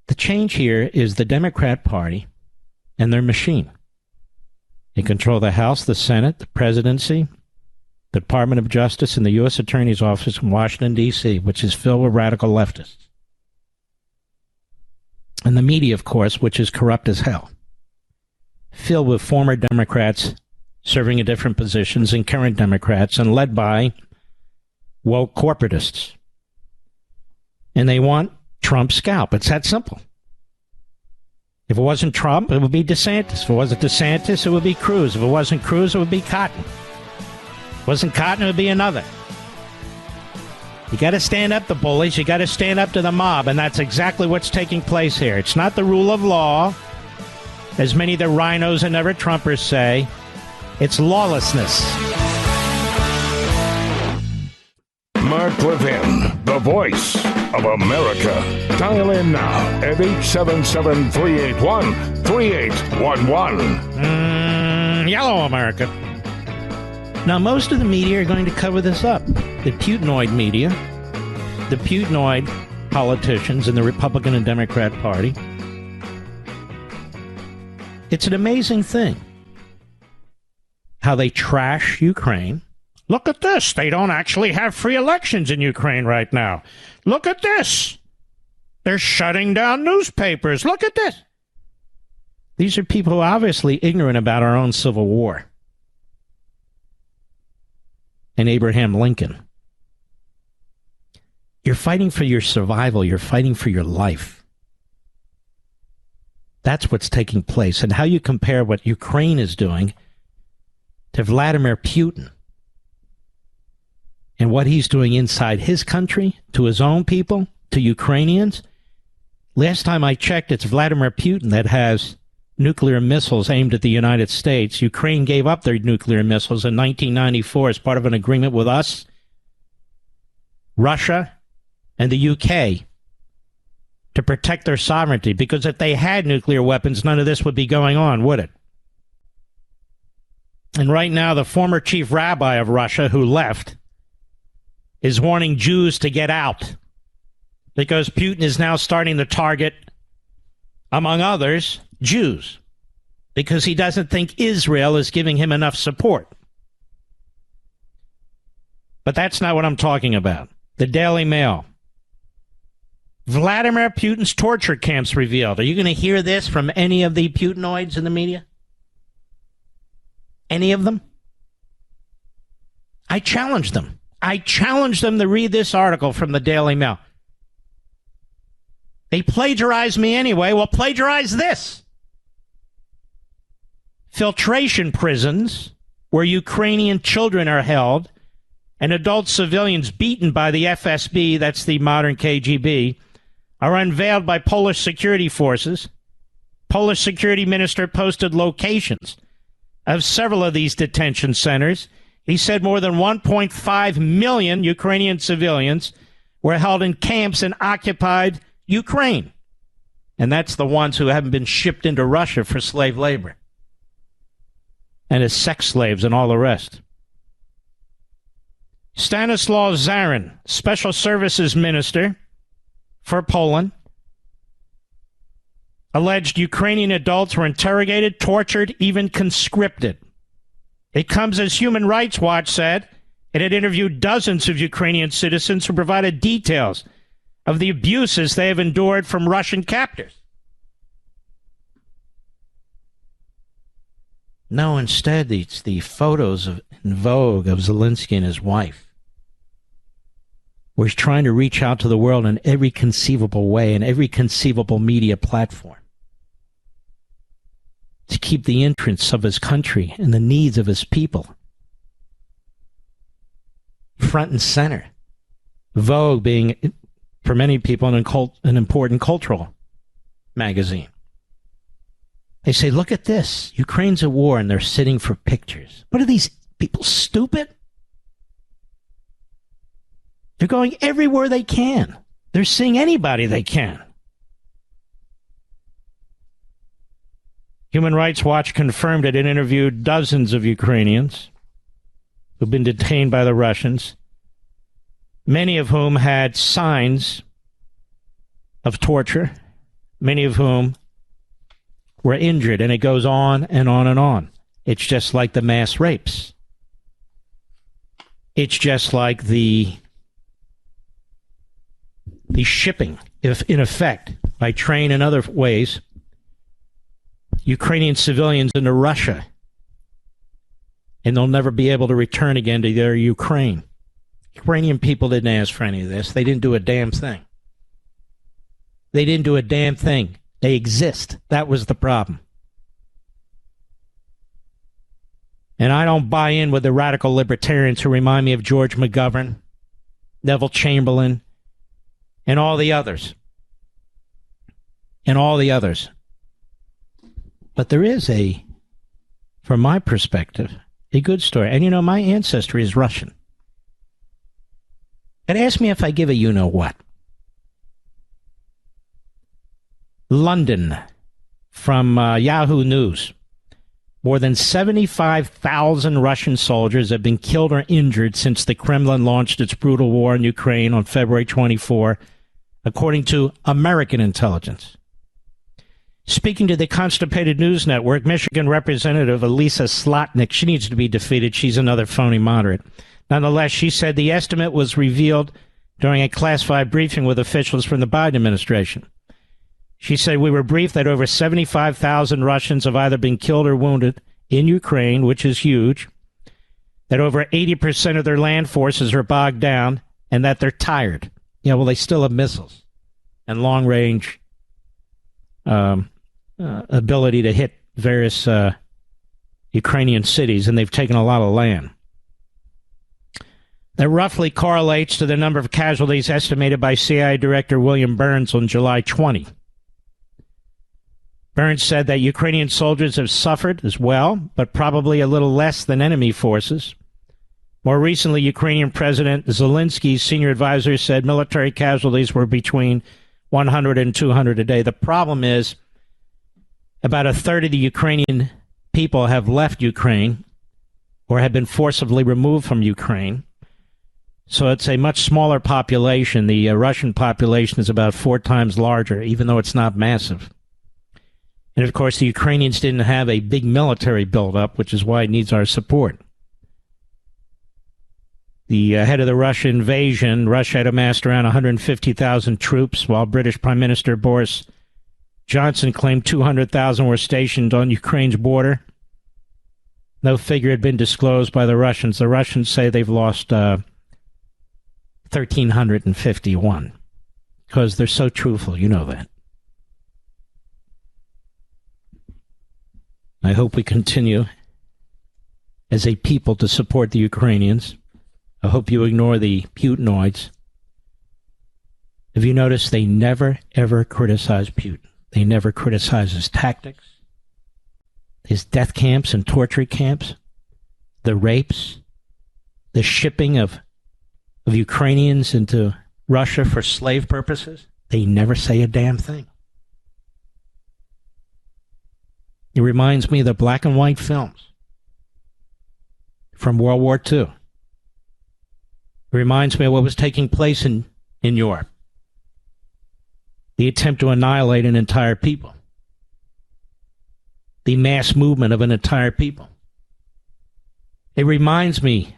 The change here is the Democrat Party and their machine. They control the House, the Senate, the presidency, the Department of Justice, and the U.S. Attorney's Office in Washington, D.C., which is filled with radical leftists. And the media, of course, which is corrupt as hell, filled with former Democrats serving in different positions and current Democrats, and led by woke corporatists. And they want Trump's scalp. It's that simple. If it wasn't Trump, it would be DeSantis. If it wasn't DeSantis, it would be Cruz. If it wasn't Cruz, it would be Cotton. If it wasn't Cotton, it would be another. You got to stand up to bullies. You got to stand up to the mob, and that's exactly what's taking place here. It's not the rule of law, as many of the rhinos and never Trumpers say. It's lawlessness. Mark Levin, the voice of America. Dial in now at 877-381-3811. Yellow America. Now, most of the media are going to cover this up. The Putinoid media, the Putinoid politicians in the Republican and Democrat Party. It's an amazing thing how they trash Ukraine. Look at this. They don't actually have free elections in Ukraine right now. Look at this. They're shutting down newspapers. Look at this. These are people who are obviously ignorant about our own Civil War and Abraham Lincoln. You're fighting for your survival. You're fighting for your life. That's what's taking place. And how you compare what Ukraine is doing to Vladimir Putin. and what he's doing inside his country to his own people, to Ukrainians. Last time I checked, it's Vladimir Putin that has nuclear missiles aimed at the United States. Ukraine gave up their nuclear missiles in 1994 as part of an agreement with us, Russia, and the UK to protect their sovereignty, because if they had nuclear weapons, none of this would be going on, would it? And right now, the former chief rabbi of Russia, who left, is warning Jews to get out, because Putin is now starting to target, among others, Jews, because he doesn't think Israel is giving him enough support. But that's not what I'm talking about. The Daily Mail. Vladimir Putin's torture camps revealed. Are you going to hear this from any of the Putinoids in the media? Any of them? I challenge them. I challenge them to read this article from the Daily Mail. They plagiarized me anyway. Well, plagiarize this. Filtration prisons where Ukrainian children are held and adult civilians beaten by the FSB, that's the modern KGB, are unveiled by Polish security forces. Polish security minister posted locations of several of these detention centers. He said more than 1.5 million Ukrainian civilians were held in camps in occupied Ukraine. And that's the ones who haven't been shipped into Russia for slave labor and as sex slaves and all the rest. Stanislaw Zarin, Special Services Minister for Poland, alleged Ukrainian adults were interrogated, tortured, even conscripted. It comes as Human Rights Watch said it had interviewed dozens of Ukrainian citizens who provided details of the abuses they have endured from Russian captors. No, instead, it's the photos in Vogue of Zelensky and his wife, where he's trying to reach out to the world in every conceivable way, in every conceivable media platform, to keep the interests of his country and the needs of his people front and center. Vogue being, for many people, an important cultural magazine. They say, look at this. Ukraine's at war, and they're sitting for pictures. What are these people, stupid? They're going everywhere they can. They're seeing anybody they can. Human Rights Watch confirmed it interviewed dozens of Ukrainians who've been detained by the Russians, many of whom had signs of torture, many of whom were injured, and it goes on and on and on. It's just like the mass rapes. It's just like the shipping, if in effect, by train and other ways, Ukrainian civilians into Russia, and they'll never be able to return again to their Ukraine. Ukrainian people didn't ask for any of this. They didn't do a damn thing. They didn't do a damn thing. They exist. That was the problem. And I don't buy in with the radical libertarians who remind me of George McGovern, Neville Chamberlain, and all the others. And all the others. But there is from my perspective, a good story. And you know, my ancestry is Russian. And ask me if I give a you-know-what. London, from Yahoo News. More than 75,000 Russian soldiers have been killed or injured since the Kremlin launched its brutal war in Ukraine on February 24, according to American intelligence. Speaking to the Constipated News Network, Michigan Representative Elisa Slotnick, she needs to be defeated. She's another phony moderate. Nonetheless, she said the estimate was revealed during a classified briefing with officials from the Biden administration. She said, we were briefed that over 75,000 Russians have either been killed or wounded in Ukraine, which is huge, that over 80% of their land forces are bogged down, and that they're tired. Yeah, well, they still have missiles and long-range ability to hit various Ukrainian cities, and they've taken a lot of land. That roughly correlates to the number of casualties estimated by CIA Director William Burns on July 20. Burns said that Ukrainian soldiers have suffered as well, but probably a little less than enemy forces. More recently, Ukrainian President Zelensky's senior advisor said military casualties were between 100 and 200 a day. The problem is about a third of the Ukrainian people have left Ukraine or have been forcibly removed from Ukraine. So it's a much smaller population. The Russian population is about 4 times larger, even though it's not massive. And, of course, the Ukrainians didn't have a big military buildup, which is why it needs our support. The head of the Russian invasion, Russia had amassed around 150,000 troops, while British Prime Minister Boris Johnson claimed 200,000 were stationed on Ukraine's border. No figure had been disclosed by the Russians. The Russians say they've lost 1,351 because they're so truthful. You know that. I hope we continue as a people to support the Ukrainians. I hope you ignore the Putinoids. Have you noticed they never, ever criticize Putin? They never criticize his tactics, his death camps and torture camps, the rapes, the shipping of Ukrainians into Russia for slave purposes. They never say a damn thing. It reminds me of the black and white films from World War II. It reminds me of what was taking place in Europe. The attempt to annihilate an entire people. The mass movement of an entire people. It reminds me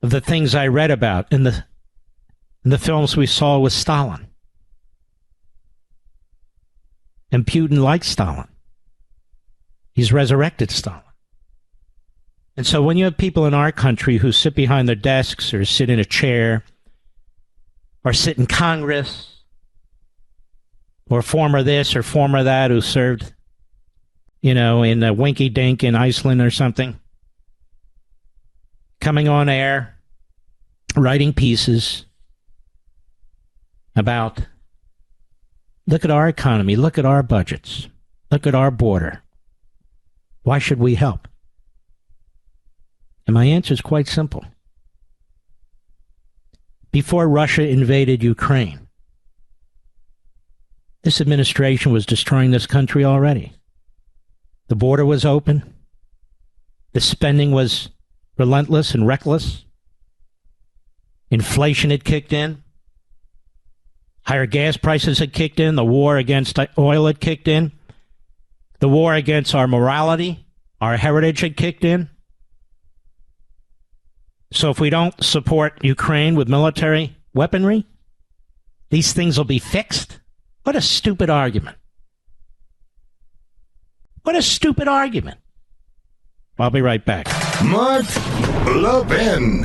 of the things I read about in the films we saw with Stalin. And Putin likes Stalin. He's resurrected Stalin. And so when you have people in our country who sit behind their desks or sit in a chair or sit in Congress or former this or former that who served, in a Winky Dink in Iceland or something, coming on air, writing pieces about, look at our economy, look at our budgets, look at our border. Why should we help? And my answer is quite simple. Before Russia invaded Ukraine, this administration was destroying this country already. The border was open. The spending was relentless and reckless. Inflation had kicked in. Higher gas prices had kicked in. The war against oil had kicked in. The war against our morality, our heritage had kicked in. So if we don't support Ukraine with military weaponry, these things will be fixed? What a stupid argument. What a stupid argument. I'll be right back. Mark Levin.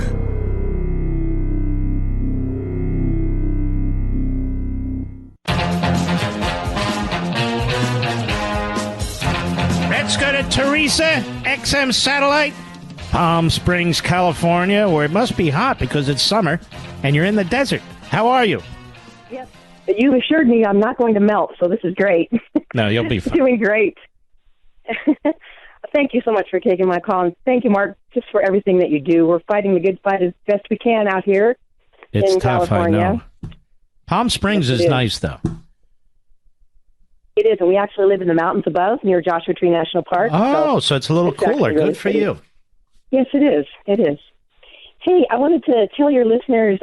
Let's go to Teresa, XM Satellite, Palm Springs, California, where it must be hot because it's summer, and you're in the desert. How are you? Yes, you assured me I'm not going to melt, so this is great. No, you'll be fine. Doing great. Thank you so much for taking my call, and thank you, Mark, just for everything that you do. We're fighting the good fight as best we can out here It's in tough, California. I know. Palm Springs Yes, is it is. nice, though. It is, and we actually live in the mountains above near Joshua Tree National Park. Oh, so it's a little actually cooler. really Good for pretty. you. Yes, it is. It is. Hey, I wanted to tell your listeners,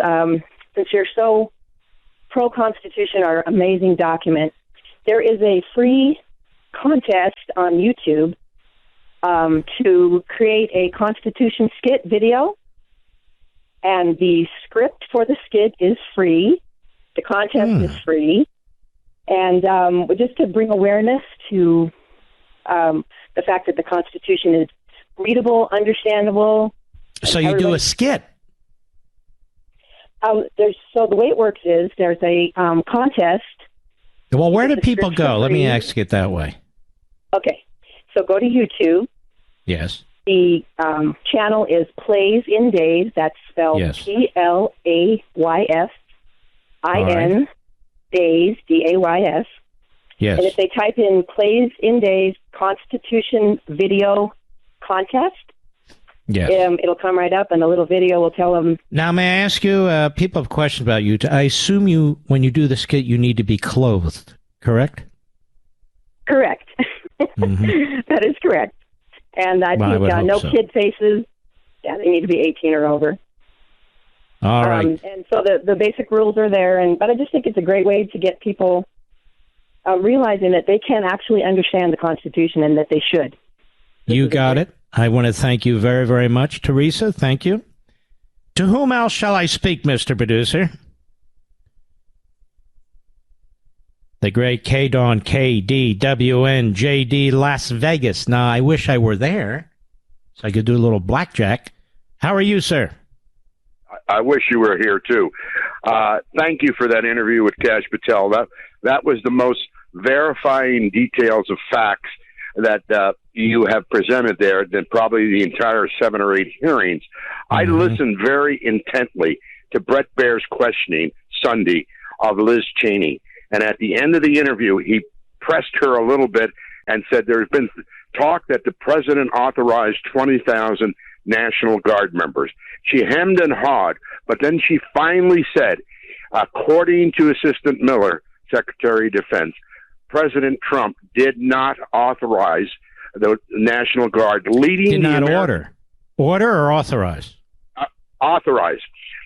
since you're so pro-Constitution, our amazing document, there is a free contest on YouTube to create a Constitution skit video. And the script for the skit is free. The contest is free. And just to bring awareness to the fact that the Constitution is readable, understandable. So you do a skit. So the way it works is there's a contest. Well, where do people go? Let me ask it that way. Okay. So go to YouTube. Yes. The channel is Plays in Days. That's spelled PLAYS IN Days, DAYS. Yes. And if they type in Plays in Days Constitution Video Contest, yes. It'll come right up, and the little video will tell them. Now, may I ask you, people have questions about you. I assume you, when you do the skit, you need to be clothed, correct? Correct. Mm-hmm. That is correct. And I think no kid faces. Yeah, they need to be 18 or over. All right. And so the basic rules are there, but I just think it's a great way to get people realizing that they can actually understand the Constitution and that they should. You got it. I want to thank you very, very much. Teresa, thank you. To whom else shall I speak, Mr. Producer? The great K-Dawn, KDWN, JD, Las Vegas. Now, I wish I were there so I could do a little blackjack. How are you, sir? I wish you were here, too. Thank you for that interview with Kash Patel. That was the most verifying details of facts that you have presented there than probably the entire 7 or 8 hearings. I listened very intently to Brett Baer's questioning Sunday of Liz Cheney. And at the end of the interview, he pressed her a little bit and said there's been talk that the president authorized 20,000 National Guard members. She hemmed and hawed, but then she finally said, according to Assistant Miller, Secretary of Defense, President Trump did not authorize the National Guard leading did not order or authorize? Authorize.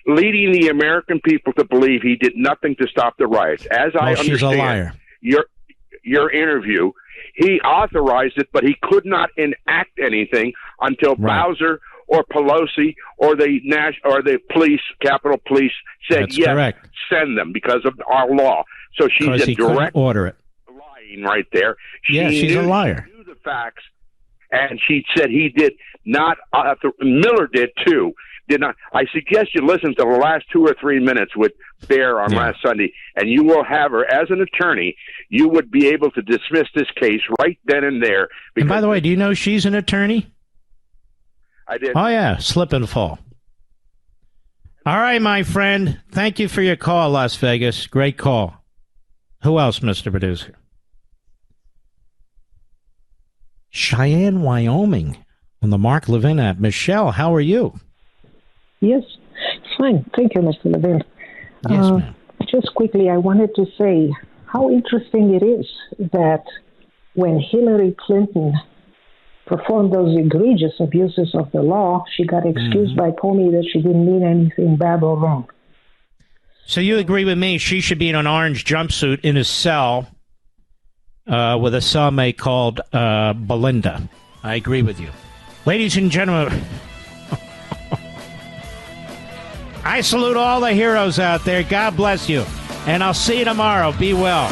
Leading the American people to believe he did nothing to stop the riots. As I understand she's a liar. Your interview, he authorized it, but he could not enact anything until Bowser or Pelosi or the police, Capitol Police, said That's yes, correct. Send them because of our law. So she's a direct order it. Lying right there. She's a liar. She knew the facts, and she said he did not. Miller did too. Did not. I suggest you listen to the last 2 or 3 minutes with Baer on last Sunday, and you will have her as an attorney. You would be able to dismiss this case right then and there. And by the way, do you know she's an attorney? I did. Oh yeah, slip and fall. All right, my friend. Thank you for your call, Las Vegas. Great call. Who else, Mr. Producer? Cheyenne, Wyoming, on the Mark Levin app. Michelle, how are you? Yes, fine. Thank you, Mr. Levin. Yes, ma'am. Just quickly, I wanted to say how interesting it is that when Hillary Clinton performed those egregious abuses of the law, she got excused by Comey that she didn't mean anything bad or wrong. So you agree with me? She should be in an orange jumpsuit in a cell with a cellmate called Belinda. I agree with you. Ladies and gentlemen, I salute all the heroes out there. God bless you. And I'll see you tomorrow. Be well.